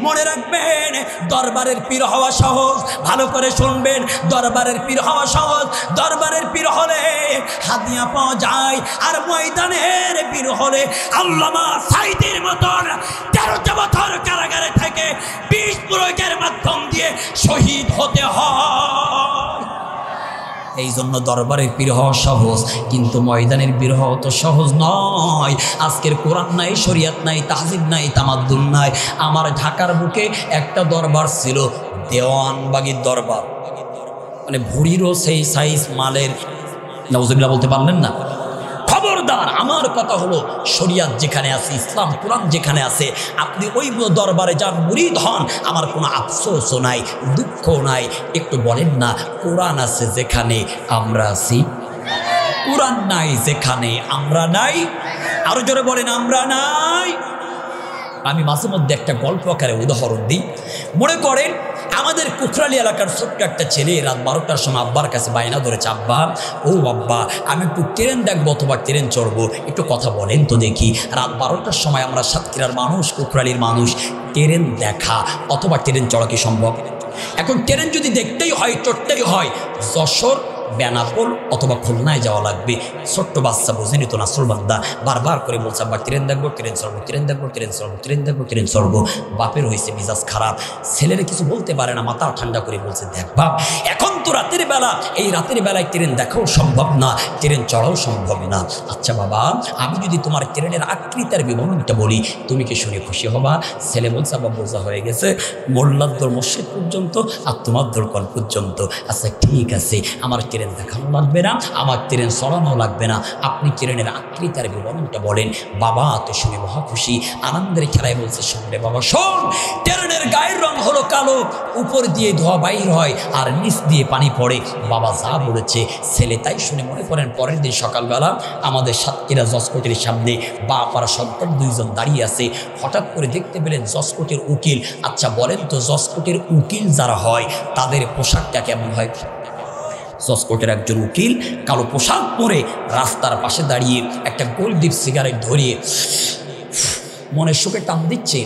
মনে রাখবেন, দরবারের পীর হওয়া সহজ, ভালো করে শুনবেন, দরবারের পীর হওয়া সহজ। দরবারের পীর হলে হাদিয়া পাওয়া যায়, আর ময়দানের পীর হলে আল্লামা সাঈদীর মতন 13 বছর কারাগারে থেকে 20 প্রয়োগের মাধ্যম দিয়ে শহীদ হতে হয়। এই জন্য দরবারের পীর হওয়া সহজ, কিন্তু ময়দানের পীর হওয়া তো সহজ নয়। আজকের কোরআন নাই, শরিয়াত নাই, তাহজিব নাই, তামাদ্দুন নাই। আমার ঢাকার বুকে একটা দরবার ছিল, দেওয়ানবাগির দরবার, মানে ভুড়িরও সেই সাইজ মালের। নাউজুবিল্লাহ বলতে পারলেন না? খবরদার, আমার কথা হলো, শরিয়াত যেখানে আছে, ইসলাম কোরআন যেখানে আছে, আপনি ওই দরবারে যান, মুরিদ হন, আমার কোনো আফসোসও নাই, দুঃখ নাই। একটু বলেন না, কোরআন আছে যেখানে আমরা আছি, কোরআন নাই যেখানে আমরা নাই। আরো জোরে বলেন, আমরা নাই। আমি মাঝে মধ্যে একটা গল্প আকারে উদাহরণ দিই। মনে করেন আমাদের কুকরালি এলাকার ছোট্ট একটা ছেলে রাত 12টার সময় আব্বার কাছে বায়না ধরেছে, আব্বা ও আব্বা আমি একটু ট্রেন দেখবো অথবা ট্রেন চড়বো, একটু কথা বলেন তো দেখি। রাত 12টার সময় আমরা সাতক্ষীরার মানুষ, কুকরালির মানুষ, ট্রেন দেখা অথবা ট্রেন চড়া কি সম্ভব? এখন ট্রেন যদি দেখতেই হয়, চড়তেই হয়, যশোর, বেনাপোল অথবা খুলনায় যাওয়া লাগবে। ছোট্ট বাচ্চা বোঝেনি তো, নাসরুল বান্দা বারবার করে বলছে আব্বা ট্রেন দেখবো, ট্রেন চড়বো, ট্রেন দেখবো, ট্রেন চড়বো, ট্রেন দেখবো, ট্রেন চড়বো। বাপের হয়েছে মেজাজ খারাপ, ছেলেরা কিছু বলতে পারে না, মাথা ঠান্ডা করে বলছে দেখ বাপ এখন তো রাতের বেলা, এই রাতের বেলায় ট্রেন দেখাও সম্ভব না, ট্রেন চড়াও সম্ভব না। আচ্ছা বাবা আমি যদি তোমার ট্রেনের আকৃতির বিবরণটা বলি তুমি কি শুনে খুশি হবা? ছেলে বলছে আব্বা বোঝা হয়ে গেছে, মোল্লাদ্দর মসজিদ পর্যন্ত আর তোমার দরকার পর্যন্ত। আচ্ছা ঠিক আছে, আমার ট্রেন দেখানো লাগবে না, আমার ট্রেন চড়ানো লাগবে না, আপনি ট্রেনের আকৃতির বিবরণটা বলেন। বাবা তো শুনে মহা খুশি, আনন্দের খেলায় বলছে শোন রে বাবা শোন, ট্রেনের গায়ের রং হলো কালো, উপর দিয়ে ধোয়া বাইর হয় আর নিচ দিয়ে পানি পড়ে। বাবা যা বলেছে ছেলে তাই শুনে। মনে করেন পরের দিন সকালবেলা আমাদের সাতক্ষীরা জজকোর্টের সামনে বাপ আর সন্তান দুইজন দাঁড়িয়ে আছে। হঠাৎ করে দেখতে পেলেন জজকোর্টের উকিল। আচ্ছা বলেন তো জজকোর্টের উকিল যারা হয় তাদের পোশাকটা কেমন হয়? জজকোর্টের একজন উকিল কালো পোশাক পরে রাস্তার পাশে দাঁড়িয়ে একটা গোলদীপ সিগারেট ধরিয়ে মনের সুখে টান দিচ্ছে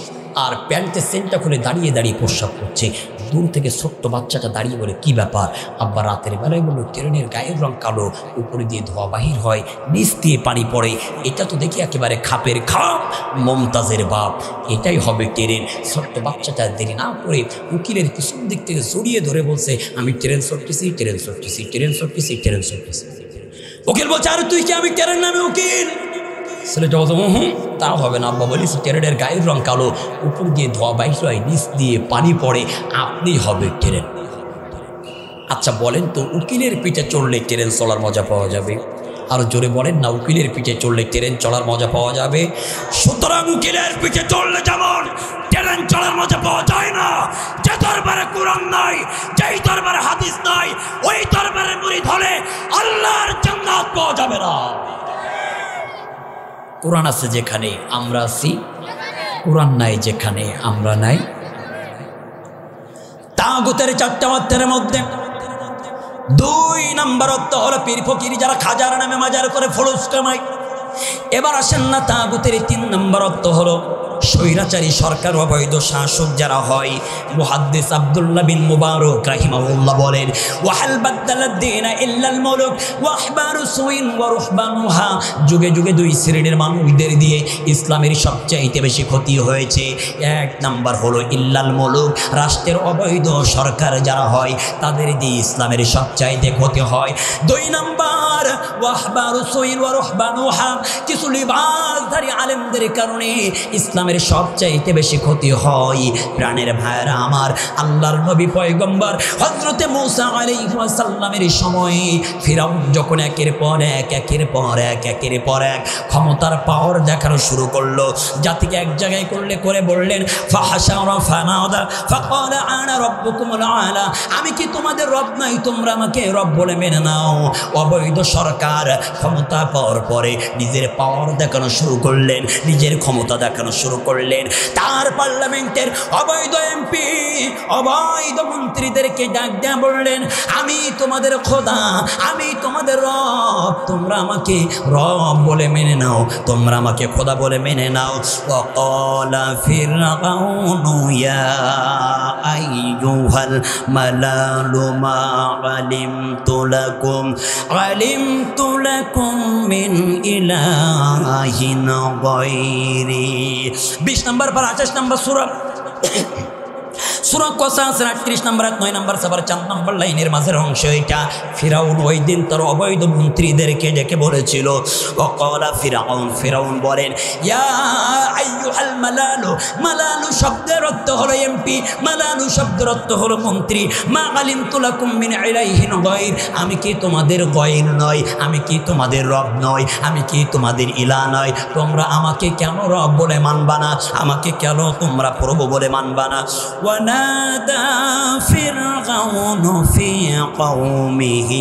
আর প্যান্টের সেন্টটা খুলে দাঁড়িয়ে দাঁড়িয়ে প্রস্রাব করছে। দূর থেকে ছোট্ট বাচ্চাটা দাঁড়িয়ে বলে কি ব্যাপার? আব্বা রাতের বেলায় বললো ট্রেনের গায়ের রং কালো, উপরে দিয়ে ধোয়া বাহির হয়, নিচ দিয়ে পানি পড়ে, এটা তো দেখি একেবারে খাপের খাপ, মমতাজের বাপ, এটাই হবে ট্রেন। ছোট্ট বাচ্চাটা দেরি না করে উকিলের পিছন দিক থেকে জড়িয়ে ধরে বলছে আমি ট্রেন চড়তেছি, ট্রেন চড়তেছি, ট্রেন চড়তেছি, ট্রেন চড়তেছি। উকিল বলছে আরে তুই কি আমি ট্রেন নামে উকিল? ছেলেটা বলছে তা হবে না আব্বা, বলিস ট্রেনের গায়ের রং কালো, উপর দিয়ে ধোয়া বাইর হয়, নিচ দিয়ে পানি পড়ে, আপনি হবে ট্রেন। আচ্ছা বলেন তো উকিলের পিঠে চড়লে ট্রেন চলার মজা পাওয়া যাবে? আরো জোরে বলেন না, উকিলের পিঠে চড়লে ট্রেন চলার মজা পাওয়া যাবে? সুতরাং উকিলের পিঠে চড়লে যেমন ট্রেন চলার মজা পাওয়া যায় না, যে দরবারে কোরআন নাই, যেই দরবারে হাদিস নাই, ওই দরবারে মুরিদ হলে আল্লাহর জান্নাত পাওয়া যাবে না। কোরআন আছে যেখানে আমরা আছি, কোরআন নাই যেখানে আমরা নাই। তাগুতের চারটা অর্থের মধ্যে 2 নম্বর অর্থ হলো পীর ফকির যারা খাজার নামে মাজার করে ফলস কামায়। এবার আসেন না তাগুতের 3 নম্বর অর্থ হলো স্বৈরাচারী সরকার, অবৈধ শাসক যারা হয়। মুহাদ্দিস আব্দুল্লাহ বিন মুবারক রাহিমাহুল্লাহ বলেন ওয়াহাল বাদদালাদ-দীনা ইল্লাল মুলুক ওয়া আহবারু সুইন ওয়া রুহবানুহা, যুগে যুগে 2 শ্রেণীর মানুষদের দিয়ে ইসলামের সবচাইতে বেশি ক্ষতি হয়েছে। 1 নাম্বার হলো ইল্লাল মুলুক, রাষ্ট্রের অবৈধ সরকার যারা হয় তাদের দিয়ে ইসলামের সবচাইতে ক্ষতি হয়। 2 নাম্বার ওয়া আহবারু সুইন ওয়া রুহবানুহা, কিছু লিবাসধারী আলেমদের কারণে ইসলামের সবচাইতে বেশি ক্ষতি হয়। প্রাণের ভাইরা আমার, আল্লাহর নবী পয়গম্বর হযরতে মূসা আলাইহিস সালামের সময় ফিরাউন যখন একের পর এক ক্ষমতার পাওয়ার দেখানো শুরু করলো, জাতিকে এক জায়গায় করে বললেন ফাহাশারা ফানাদা ফাকালা আনা রাব্বুকুমুল আলা, আমি কি তোমাদের রব নাই? তোমরা আমাকে রব বলে মেনে নাও। অবৈধ সরকার ক্ষমতা পাওয়ার পরে নিজের পাওয়ার দেখানো শুরু করলেন, নিজের ক্ষমতা দেখানো শুরু করলেন। তার পার্লামেন্টের অবৈধ এমপি, অবৈধ মন্ত্রীদেরকে ডাক দিয়ে বললেন আমি তোমাদের খোদা, আমি তোমাদের রব, তোমরা আমাকে রব বলে মেনে নাও, তোমরা আমাকে খোদা বলে মেনে নাও। ওয়াকালা ফিরআউনু ইয়া আইয়ুহাল মালালু মা আলিমতু লাকুম মিন ইলাহিন গায়রি। 20 নম্বর পর 28 নম্বর সূরা সূরা কসাস 38 নম্বর 9 নম্বর সবার 4 নম্বর লাইনের মাঝের অংশ এটা। ফিরাউন ওই দিন তার অবৈধ মন্ত্রীদেরকে ডেকে বলেছিল ওয়াকালা ফিরাউন বলেন ইয়া আইয়ুহাল মালালু, মালালু শব্দের অর্থ হলো এমপি, মালালু শব্দের অর্থ হলো মন্ত্রী। মা আলিমতু লাকুম মিন ইলাইহিন গায়র, আমি কি তোমাদের গায়র নয়? আমি কি তোমাদের রব নয়? আমি কি তোমাদের ইলাহ নয়? তোমরা আমাকে কেন রব বলে মানবা না? আমাকে কেন তোমরা প্রভু বলে মানবা না? ওয়ানা ونادى فرعون في قومه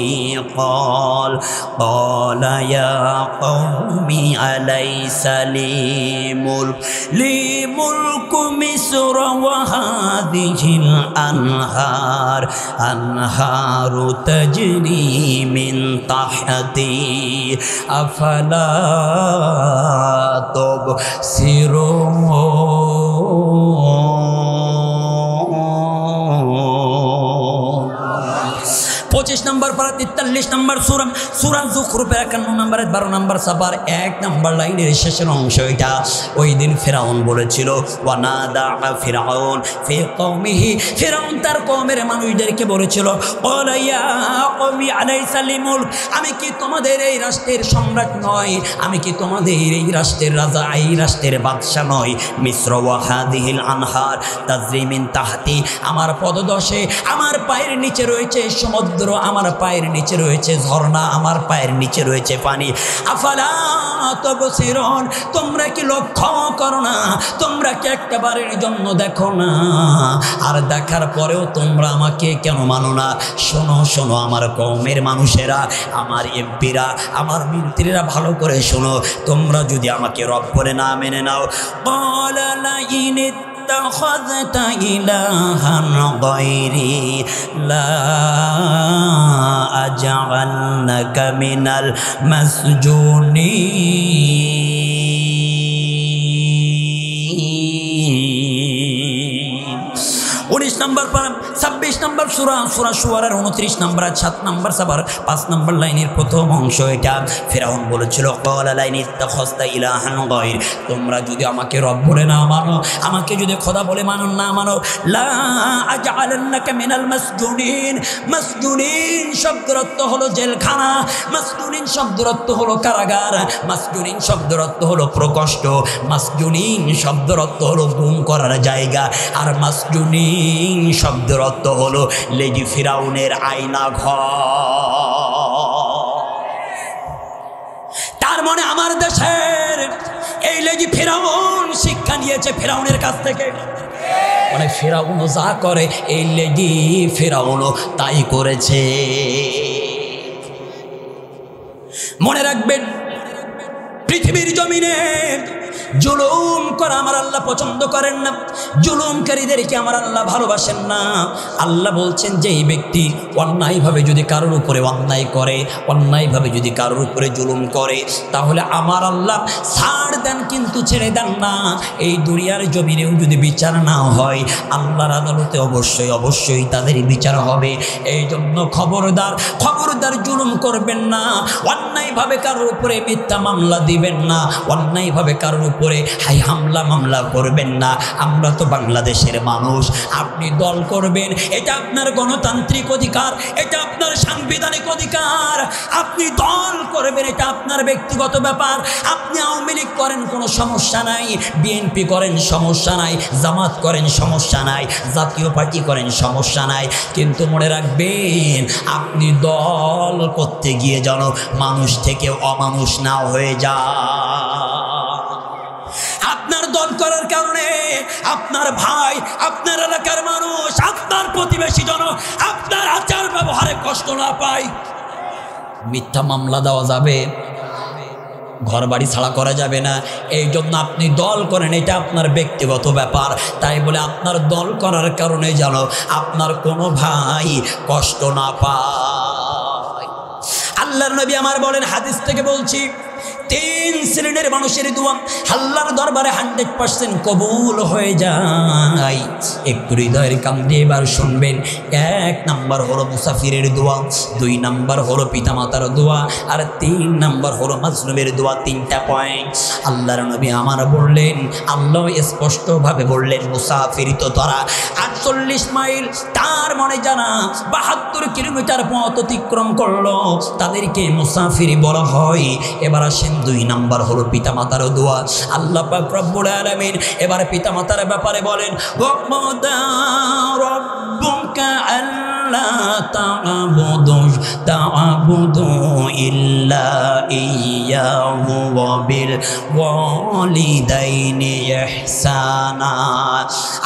قال يا قوم أليس لي ملك مصر وهذه الأنهار تجري من تحتي أفلا تبصرون 25 নম্বর পারা 43 নম্বর সূরা যুখরুফের 51 নম্বর 12 নম্বর সাবার 1 নম্বর লাইনের শেষের অংশ এটা। ওই দিন ফিরাউন বলেছিল ওয়ানাদা ফিরাউন ফি কওমিহি, ফিরাউন তার কওমের মানুষদেরকে বলেছিল ক্বালা ইয়া কওমি আলাইসা লি মুলক, আমি কি তোমাদের এই রাষ্ট্রের সম্রাট নই? আমি কি তোমাদের এই রাষ্ট্রের রাজা, এই রাষ্ট্রের বাদশা নই? মিসর ওয়া হাদিহিল আনহার তাজরি মিন তাহতি, আমার পদদশে আমার পায়ের নিচে রয়েছে সমুদ্র, আমার পায়ের নিচে রয়েছে ঝর্ণা, আমার পায়ের নিচে রয়েছে পানি। আফালা তুবসিরুন, তোমরা কি লক্ষ্য করো না? তোমরা কি একবারের জন্য দেখো না? আর দেখার পরেও তোমরা আমাকে কেন মানো না? শোনো শোনো আমার কওমের মানুষেরা, আমার এমপিরা, আমার মন্ত্রীরা, ভালো করে শোনো। তোমরা যদি আমাকে রব বলে না মেনে নাও, ক্বালা লাইন اتخذت إلها غيري لا أجعلنك من المسجونين 19 নম্বর 26 নম্বর সূরা শুআরার 29 নম্বর 7 নম্বর সাবার 5 নম্বর লাইনের প্রথম অংশ এটা। ফিরাউন বলেছিল ক্বালা লাইন ইত্তাখাযতা ইলাহান গায়র, তোমরা যদি আমাকে রব বলে না মানো, আমাকে যদি খোদা বলে মানো না মানো, লা আজআলান্নাকা মিনাল মাসজুনিন। মাসজুনিন শব্দের অর্থ হলো জেলখানা, মাসজুনিন শব্দের অর্থ হলো কারাগার, মাসজুনিন শব্দের অর্থ হলো প্রকোষ্ঠ, মাসজুনিন শব্দের অর্থ হলো গুম করার জায়গা, আর মাসজুনিন শব্দের অর্থ হলো লেজি ফিরাউনের আয়না ঘর। তার মানে আমার দেশের এই লেজি ফিরাউন শিক্ষা নিয়েছে ফিরাউনের কাছ থেকে। মানে ফিরাউন যা করে এই লেজি ফিরাউনও তাই করেছে। মনে রাখবেন, পৃথিবীর জমিনে জুলুম করা আমার আল্লাহ পছন্দ করেন না, জুলুমকারীদেরকে আমার আল্লাহ ভালোবাসেন না। আল্লাহ বলছেন যে এই ব্যক্তি অন্যায়ভাবে যদি কারোর উপরে অন্যায় করে, অন্যায়ভাবে যদি কারোর উপরে জুলুম করে, তাহলে আমার আল্লাহ ছাড় দেন কিন্তু ছেড়ে দেন না। এই দুনিয়ার জমিনেও যদি বিচার না হয়, আল্লাহর আদালতে অবশ্যই অবশ্যই তাদের বিচার হবে। এই জন্য খবরদার খবরদার জুলুম করবেন না, অন্যায়ভাবে কারোর উপরে মিথ্যা মামলা দিবেন না, অন্যায়ভাবে কারোর উপরে হাই হামলা মামলা করবেন না। আমরা তো বাংলাদেশের মানুষ, আপনি দল করবেন এটা আপনার গণতান্ত্রিক অধিকার, এটা আপনার সাংবিধানিক অধিকার। আপনি দল করবেন এটা আপনার ব্যক্তিগত ব্যাপার। আপনি আওয়ামী লীগ করেন কোনো সমস্যা নাই, বিএনপি করেন সমস্যা নাই, জামাত করেন সমস্যা নাই, জাতীয় পার্টি করেন সমস্যা নাই। কিন্তু মনে রাখবেন, আপনি দল করতে গিয়ে যেন মানুষ থেকে অমানুষ না হয়ে যায়। আপনার দল করার কারণে আপনার ভাই, আপনার এলাকার মানুষ, আপনার প্রতিবেশী যেন আপনার আচার ব্যবহারে কষ্ট না পায়। মিথ্যা মামলা দেওয়া যাবে, ঘর বাড়ি ছাড়া করা যাবে না। এই জন্য আপনি দল করেন এটা আপনার ব্যক্তিগত ব্যাপার। তাই বলে আপনার দল করার কারণে যেন আপনার কোনো ভাই কষ্ট না পায়। আল্লাহর নবী আমার বলেন, হাদিস থেকে বলছি, 3 শ্রেণীর মানুষের দোয়া আল্লাহর দরবারে 100% কবুল হয়ে যায়। একটু হৃদয়ের কান দিয়ে এবার শুনবেন। 1 নাম্বার হলো মুসাফিরের দোয়া, 2 নাম্বার হলো পিতামাতার দোয়া, আর 3 নাম্বার হলো মাজলুমের দোয়া। 3টা পয়েন্ট আল্লাহর নবী আমার বললেন। আল্লাহ স্পষ্টভাবে বললেন, মুসাফির তো তারা 48 মাইল, তার মনে জানা 72 কিলোমিটার পথ অতিক্রম করলো, তাদেরকে মুসাফির বলা হয়। এবার আসেন 2 নাম্বার হলো পিতামাতার দোয়া। আল্লাহ পাক রব্বুল আলামিন এবার পিতামাতার ব্যাপারে বলেন, ওয়াক্বাদা রাব্বুকা আল্লা তা'বুদু তা'বুদু ইল্লা ইয়্যাহু ওয়া বিল ওয়ালিদাইনি ইহসানা।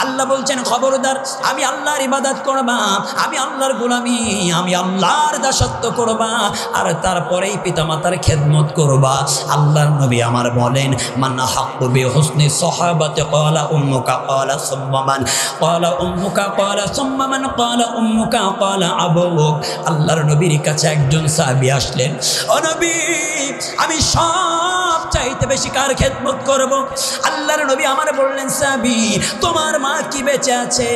আল্লাহ বলছেন খবরদার, আমি আল্লাহর ইবাদত করবা, আমি আল্লাহর গোলামি, আমি আল্লাহর দাসত্ব করবা, আর তারপরেই পিতামাতার খেদমত করবা। আল্লাহর নবী আমার বলেন, মান হাক্কু বি হুসনি সাহাবাতি ক্বালা উম্মুকা ক্বালা সুম্মা মান ক্বালা উম্মুকা ক্বালা সুম্মা মান ক্বালা উম্মুকা ক্বালা আবুক। আল্লাহর নবীর কাছে একজন সাহাবী আসলেন, ও নবী, আমি সব চাইতে বেশি কার খেদমত করব? আল্লাহর নবী আমার বললেন, সাহাবী, তোমার মা কি বেঁচে আছে?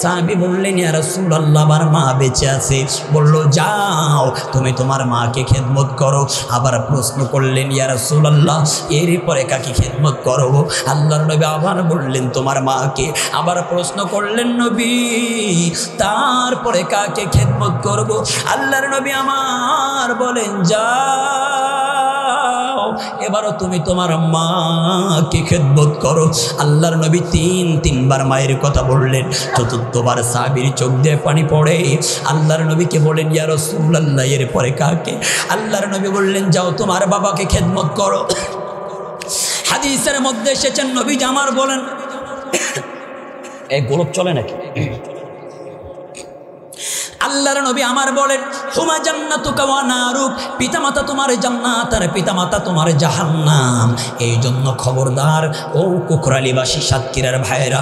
সাহাবী বললেন, ইয়া রাসূলুল্লাহ, আমার মা বেঁচে আছে। বলল, যাও তুমি তোমার মাকে খেদমত করো। আবার প্রশ্ন করলেন, ইয়া রাসূলুল্লাহ, এরপরে কাকে খেদমত করব? আল্লাহর নবী আবার বললেন, তোমার মাকে। আবার প্রশ্ন করলেন নবী, তারপরে কাকে খেদমত করব? আল্লাহর নবী আমার বলেন, যাও এবারও তুমি তোমার মাকে খেদমত করো। আল্লাহর নবী তিনবার মায়ের কথা বললেন। চতুর্থবার সাহাবীর চোখ দিয়ে পানি পড়ে। আল্লাহর নবীকে বলেন, ইয়া রাসূলুল্লাহ, এরপরে কাকে? আল্লাহর নবী বললেন, যাও তোমার বাবাকে খেদমত করো। হাদিসের মধ্যে এসেছেন, নবী আমার বলেন, এই গোলক চলে নাকি? আল্লাহর নবী আমার বলেন, হুমা জান্নাতুকা ওয়া নারুক, পিতামাতা তোমার জান্নাত আর পিতামাতা তোমার জাহান্নাম। এই জন্য খবরদার ও কুকরালিবাসী সাতক্ষীরার ভাইয়েরা,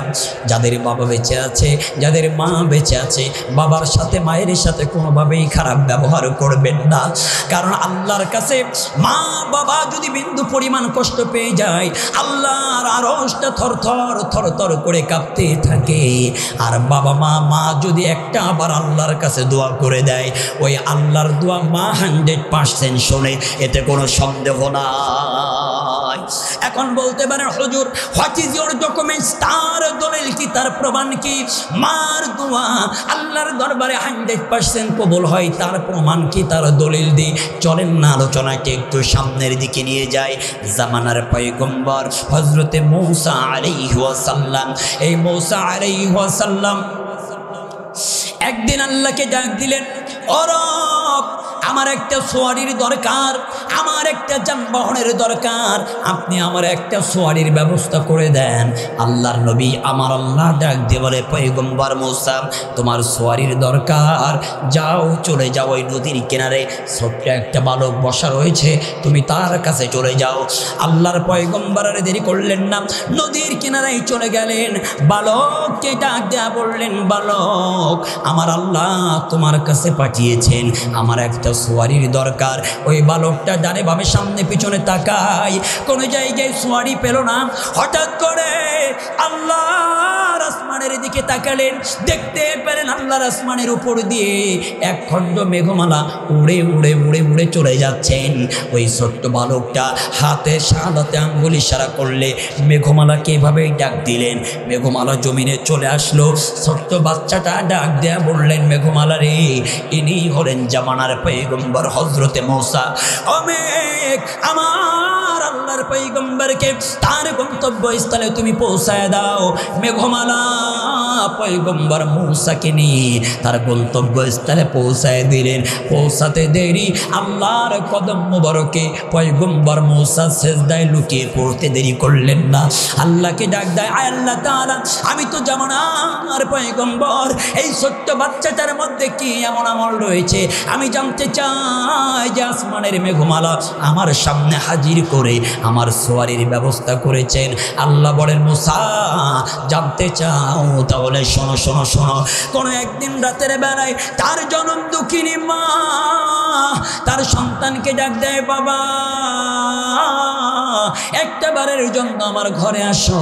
যাদের বাবা বেঁচে আছে, যাদের মা বেঁচে আছে, বাবার সাথে মায়ের সাথে কোনোভাবেই খারাপ ব্যবহার করবেন না। কারণ আল্লাহর কাছে মা বাবা যদি বিন্দু পরিমাণ কষ্ট পেয়ে যায়, আল্লাহর আরশটা থরথর করে কাঁপতে থাকে। আর বাবা মা যদি একটা আবার আল্লাহর কাছে দোয়া করে দেয়, ওই আল্লাহর দোয়া মা 100% শোনে, এতে কোনো সন্দেহ নাই। এখন বলতে পারেন, হুজুর, হোয়াট ইজ ইওর ডকুমেন্টস? তার দলিল কি, তার প্রমাণ কি? মার দোয়া আল্লাহর দরবারে 100% কবুল হয়, তার প্রমাণ কি, তার দলিল দি। চলেন না আলোচনাকে একটু সামনের দিকে নিয়ে যায়। জামানার পয়গম্বর হযরতে মূসা আলাইহিস সালাম, এই মূসা আলাইহিস সালাম একদিন আল্লাহকে ডাক দিলেন, ও রব, আমার একটা সোয়ারির দরকার, আমার একটা যানবাহনের দরকার, আপনি আমার একটা সোয়ারির ব্যবস্থা করে দেন। আল্লাহর নবী আমার আল্লাহ ডাক দিয়ে বলে, পয়গম্বর মূসা, তোমার সোয়ারির দরকার, যাও চলে যাও ওই নদীর কিনারে, ছোট্ট একটা বালক বসা রয়েছে, তুমি তার কাছে চলে যাও। আল্লাহর পয়গম্বর আর দেরি করলেন না, নদীর কিনারেই চলে গেলেন। বালককে ডাক দেয়া বললেন, বালক, আমার আল্লাহ তোমার কাছে পাঠিয়েছেন, আমার একটা সোয়ারির দরকার। ওই বালকটা ডানে বামে সামনে পিছনে তাকায়, কোনো জায়গায় সোয়ারি পেল না। হঠাৎ করে আল্লাহর আসমানের দিকে তাকালেন, দেখতে পেলেন আল্লাহর আসমানের উপর দিয়ে এক খণ্ড মেঘমালা উড়ে উড়ে উড়ে উড়ে চলে যাচ্ছেন। ওই ছোট্ট বালকটা হাতে শাহাদাতে আঙ্গুল ইশারা করলে মেঘমালাকে এভাবেই ডাক দিলেন। মেঘমালা জমিনে চলে আসলো। ছোট্ট বাচ্চাটা ডাক দেয়া বললেন, মেঘমালা রে, ইনি হলেন জামানার পয়গম্বর হযরতে মূসা। ও মেঘ, আমার আল্লাহর পয়গম্বরকে তার গন্তব্যস্থলে তুমি পৌঁছায় দাও। মেঘমালা পয়গম্বর মূসাকে নিয়ে তার গন্তব্যস্থলে পৌঁছায় দিলেন। পৌঁছাতে দেরি, আল্লাহর কদম মোবারকে পয়গম্বর মূসা সিজদায় লুটিয়ে পড়তে দেরি করলেন না। আল্লাহকে ডাক দেয়, আয় আল্লাহ তাআলা, আমি তো জামানার পয়গম্বর, এই ছোট্ট বাচ্চাটার মধ্যে কি এমন আমল রয়েছে আমি জানতে চাই যে আসমানের মেঘমালা আমার সামনে হাজির করে আমার সোয়ারির ব্যবস্থা করেছেন। আল্লাহ বলেন, মূসা, জানতে চাও? তাহলে শোনো শোনো শোনো। কোনো একদিন রাতের বেলায় তার জনম দুঃখিনী মা তার সন্তানকে ডাক দেয়, বাবা, একটা বারের জন্য আমার ঘরে আসো,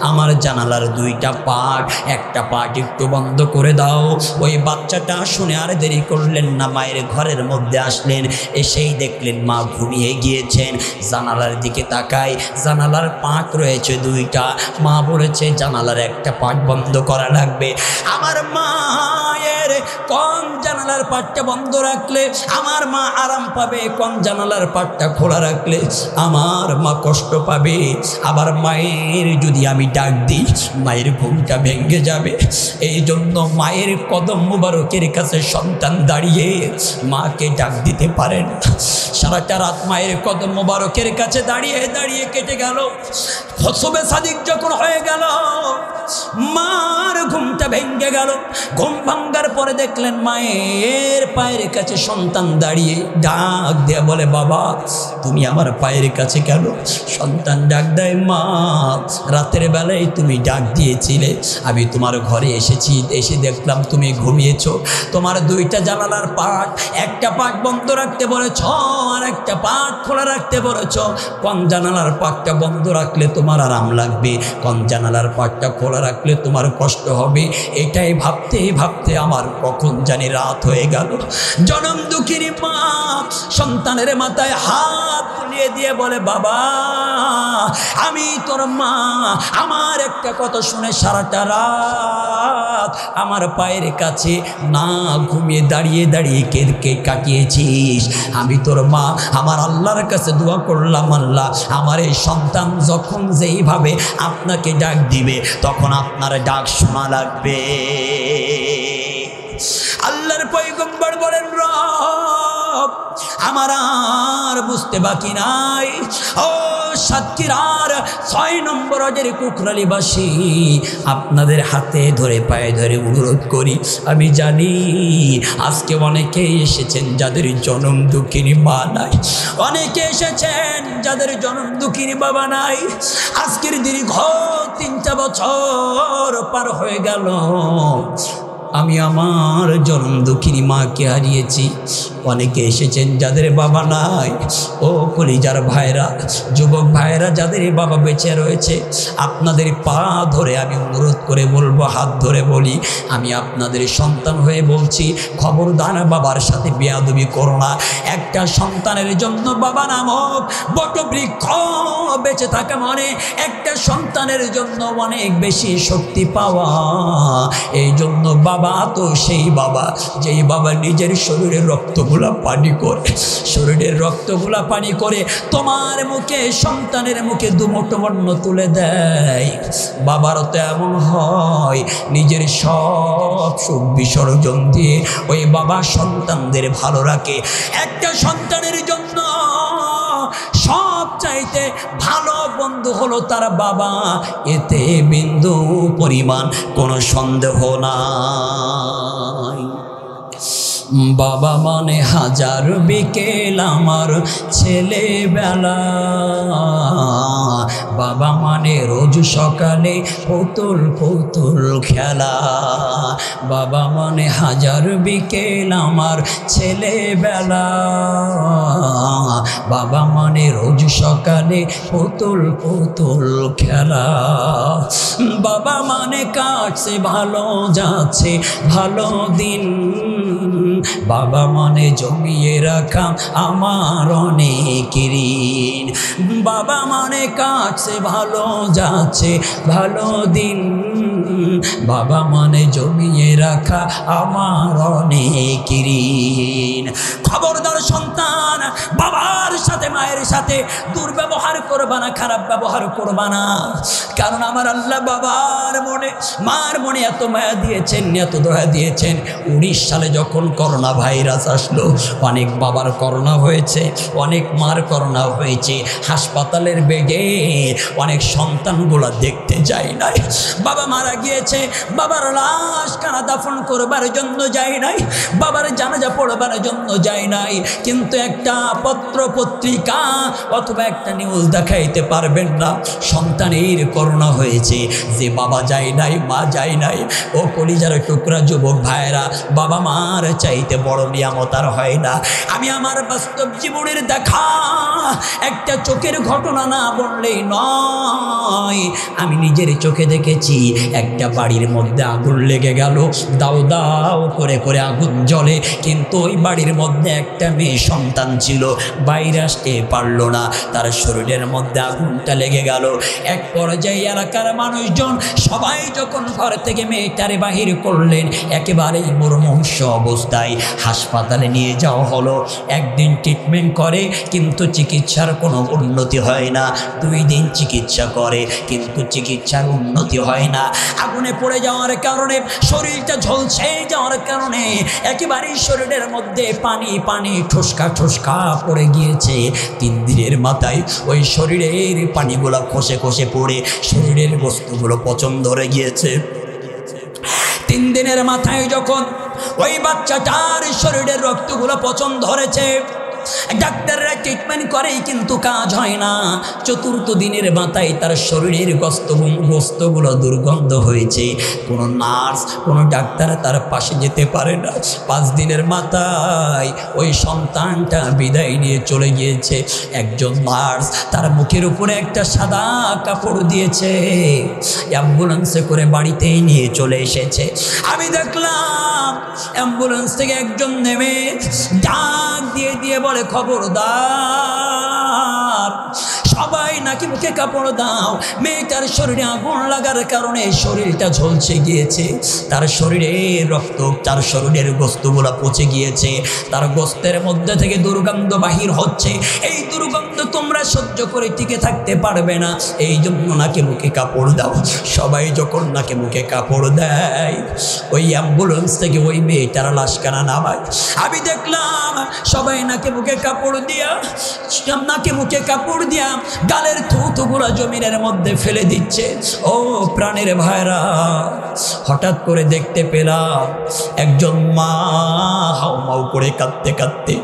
আমার জানালার দুইটা পাট, একটা পাট একটু বন্ধ করে দাও। ওই বাচ্চাটা শুনে আর দেরি করলেন না, মায়ের ঘরের মধ্যে আসলেন। এসেই দেখলেন মা ঘুমিয়ে গিয়েছেন। জানালার দিকে তাকায়, জানালার পাট রয়েছে দুইটা। মা বলেছে, জানালার একটা পাট বন্ধ করা লাগবে। আমার মায়ের কোন জানালার পাটটা বন্ধ রাখলে আমার মা আরাম পাবে, কোন জানালার পাটটা খোলা রাখলে আমার মা কষ্ট পাবে। আবার মায়ের যদি আমি ডাক দিই মায়ের ঘুমটা ভেঙে যাবে। এই জন্য মায়ের কদম মুবারকের কাছে সন্তান দাঁড়িয়ে মাকে ডাক দিতে পারেন। সারাটা রাত মায়ের কদম মুবারকের কাছে দাঁড়িয়ে দাঁড়িয়ে কেটে গেল। ফসবে সাদিক যখন হয়ে গেল মার ঘুমটা ভেঙে গেল। ঘুম ভাঙ্গার পরে দেখলেন মায়ের পায়ের কাছে সন্তান দাঁড়িয়ে ডাক দিয়ে বলে, বাবা তুমি আমার পায়ের কাছে কেন? সন্তান ডাক দেয়, মা রাতের বেলায় তুমি ডাক দিয়েছিলে, আমি তোমার ঘরে এসেছি, এসে দেখলাম তুমি ঘুমিয়েছ। তোমার দুইটা জানালার পাট, একটা পাট বন্ধ রাখতে বলেছ আর একটা পাট খোলা রাখতে বলেছ। কোন জানালার পাটটা বন্ধ রাখলে তোমার আরাম লাগবে, কোন জানালার পাটটা খোলা রাখলে তোমার কষ্ট হবে। এটাই ভাবতে ভাবতে আমার কখন জানি রাত হয়ে গেল। জনম দুঃখিনী মা সন্তানের মাথায় হাত বুলিয়ে দিয়ে বলে, বাবা আমি তোর মা, আমার একটা কথা শুনে সারাটা রাত আমার পায়ের কাছে না ঘুমিয়ে দাঁড়িয়ে দাঁড়িয়ে কেঁদে কাটিয়েছিস। আমি তোর মা, আমার আল্লাহর কাছে দোয়া করলাম, আল্লাহ আমার এই সন্তান যখন যেইভাবে আপনাকে ডাক দিবে তখন আপনার ডাক শোনা লাগবে। আল্লাহর পয়গম্বর বলেন, রব আমার আর বুঝতে বাকি নাই। ও সাতক্ষীরার 6 নম্বর অজের কুকরালিবাসী, আপনাদের হাতে ধরে পায়ে ধরে অনুরোধ করি, আমি জানি আজকে অনেকে এসেছেন যাদের জনম দুঃখিনী মা নাই, অনেকে এসেছেন যাদের জনম দুঃখিনী বাবা নাই। আজকের দীর্ঘ 3টা বছর পার হয়ে গেল আমি আমার জনম দুঃখিনী মাকে হারিয়েছি। অনেকে এসেছেন যাদের বাবা নাই। ও কলিজার ভাইরা, যুবক ভাইরা যাদের বাবা বেঁচে রয়েছে, আপনাদের পা ধরে আমি অনুরোধ করে বলবো, হাত ধরে বলি, আমি আপনাদের সন্তান হয়ে বলছি, খবরদার বাবার সাথে বেয়াদবি করো না। একটা সন্তানের জন্য বাবা নামক বটবৃক্ষ বেঁচে থাকা মানে একটা সন্তানের জন্য অনেক বেশি শক্তি পাওয়া। এই জন্য বাবা তো সেই বাবা যেই বাবা নিজের শরীরের রক্তগুলা পানি করে, শরীরের রক্তগুলা পানি করে তোমার মুখে সন্তানের মুখে দুমুঠো অন্ন তুলে দেয়। বাবারও তো এমন হয়, নিজের সব সুখ বিসর্জন দিয়ে ওই বাবা সন্তানদের ভালো রাখে। একটা সন্তানের জন্য সব চাইতে ভালো বন্ধু হলো তার বাবা, এতে বিন্দু পরিমাণ কোনো সন্দেহ নাই। বাবা মানে হাজার বিকেল আমার ছেলেবেলা, বাবা মানে রোজ সকালে পুতুল পুতুল খেলা, বাবা মানে হাজার বিকেল আমার ছেলেবেলা, বাবা মানে রোজ সকালে পুতুল পুতুল খেলা, বাবা মানে কাটছে ভালো যাচ্ছে ভালো দিন, বাবা মানে জমিয়ে রাখা আমার অনেক ঋণ, বাবা মানে কাটছে ভালো যাচ্ছে ভালো দিন, বাবা মানে জমিয়ে রাখা আমার অনেক ঋণ। খবরদার সন্তান, বাবার সাথে মায়ের সাথে দুর্ব্যবহার করবা না, খারাপ ব্যবহার করবা না। কারণ আমার আল্লাহ বাবার মনে মার মনে এত মায়া দিয়েছেন, এত দয়া দিয়েছেন। 19 সালে যখন করোনা ভাইরাস আসলো, অনেক বাবার করোনা হয়েছে, অনেক মার করোনা হয়েছে। হাসপাতালের বেডে অনেক সন্তানগুলা দেখতে যায় নাই। বাবা মারা গিয়েছে, বাবার লাশ কানা দাফন করবার জন্য যায় নাই, বাবার জানাজা পড়বার জন্য যায় নাই। কিন্তু একটা পত্র পত্রিকা অথবা একটা নিউজ দেখাইতে পারবেন না সন্তানের করোনা হয়েছে, যে বাবা যায় নাই, মা যায় নাই। ও কলিজার টুকরা যুবক ভাইরা, বাবা মার চাইতে বড় নিয়ামত আর হয় না। আমি আমার বাস্তব জীবনের দেখা একটা চোখের ঘটনা না বললেই নয়। আমি নিজের চোখে দেখেছি, একটা বাড়ির মধ্যে আগুন লেগে গেল, দাও দাও করে করে আগুন জ্বলে, কিন্তু ওই বাড়ির মধ্যে একটা মেয়ে সন্তান ছিল, বাইরে আসতে পারলো না। তার শরীরের মধ্যে মধ্যে আগুনটা লেগে গেল। এক পর্যায়ে এলাকার মানুষজন সবাই যখন ঘর থেকে মেয়েটারে বাহির করলেন, একেবারেই মুমূর্ষু অবস্থায় হাসপাতালে নিয়ে যাওয়া হলো। একদিন ট্রিটমেন্ট করে কিন্তু চিকিৎসার কোনো উন্নতি হয় না, 2 দিন চিকিৎসা করে কিন্তু চিকিৎসার উন্নতি হয় না। আগুনে পড়ে যাওয়ার কারণে, শরীরটা ঝলসে যাওয়ার কারণে একেবারেই শরীরের মধ্যে পানি পানি ঠোসকা ঠোসকা পড়ে গিয়েছে। 3 দিনের মাথায় ওই শরীরের পানিগুলো খসে খসে পড়ে শরীরের বস্তুগুলো পচন ধরে গিয়েছে। 3 দিনের মাথায় যখন ওই বাচ্চাটার শরীরের রক্তগুলো পচন ধরেছে, ডাক্তাররা ট্রিটমেন্ট করে কিন্তু কাজ হয় না। 4র্থ দিনের মাথায় তার শরীরের গোস্তগুলো দুর্গন্ধ হয়েছে। কোনো নার্স, কোনো ডাক্তার তার পাশে যেতে পারে না। 5 দিনের মাথায় ওই সন্তানটা বিদায় নিয়ে চলে গিয়েছে। একজন নার্স তার মুখের উপরে একটা সাদা কাপড় দিয়েছে, অ্যাম্বুলেন্সে করে বাড়িতেই নিয়ে চলে এসেছে। আমি দেখলাম অ্যাম্বুলেন্স থেকে একজন নেমে ডাক দিয়ে দিয়ে বলে, খবরদার সবাই নাকি মুখে কাপড় দাও। মেয়েটার শরীরে আগুন লাগার কারণে শরীরটা ঝলসে গিয়েছে, তার শরীরের রক্ত, তার শরীরের গোস্তগুলো পচে গিয়েছে, তার গোস্তের মধ্যে থেকে দুর্গন্ধ বাহির হচ্ছে। এই দুর্গন্ধ তোমরা সহ্য করে টিকে থাকতে পারবে না, এই জন্য নাকি মুখে কাপড় দাও। সবাই যখন নাকি মুখে কাপড় দেয়, ওই অ্যাম্বুলেন্স থেকে ওই মেয়েটার লাশখানা নামায়। আমি দেখলাম সবাই নাকি মুখে কাপড় দিয়া, নাকি মুখে কাপড় দিয়া গালের থুথুগুলো জমিনের মধ্যে ফেলে দিচ্ছে। ও প্রাণের ভাইরা, হঠাৎ করে দেখতে পেলাম একজন মা হাউমাউ করে কাঁদতে কাঁদতে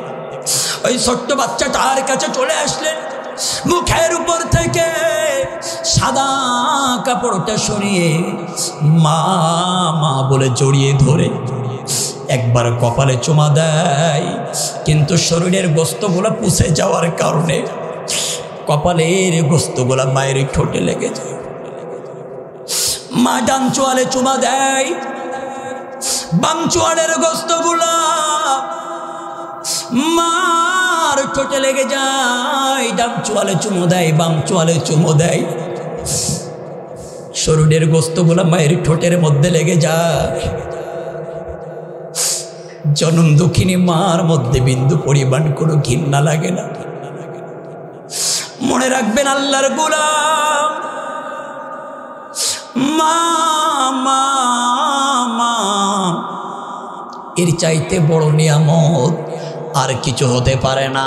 ওই ছোট্ট বাচ্চাটার কাছে চলে আসলেন। মুখের উপর থেকে সাদা কাপড়টা সরিয়ে মা মা বলে জড়িয়ে ধরে একবার কপালে চুমা দেয়, কিন্তু শরীরের গোস্তগুলো পুষে যাওয়ার কারণে কপালের গোস্তগুলা মায়ের ঠোঁটে লেগে যায়। মা ডান চোয়ালে চুমা দেয়, বাম চোয়ালের গোস্তগুলা মার ঠোঁটে লেগে যায়। ডান চোয়ালে চুমো দেয়, বাম চোয়ালে চুমো দেয়, শরীরের গোস্তগুলা মায়ের ঠোঁটের মধ্যে লেগে যায়। জনম দুঃখিনী মার মধ্যে বিন্দু পরিমাণ কোনো ঘৃণা লাগে না। মনে রাখবেন আল্লাহর গোলাম, মা মা মা এর চাইতে বড় নিয়ামত আর কিছু হতে পারে না।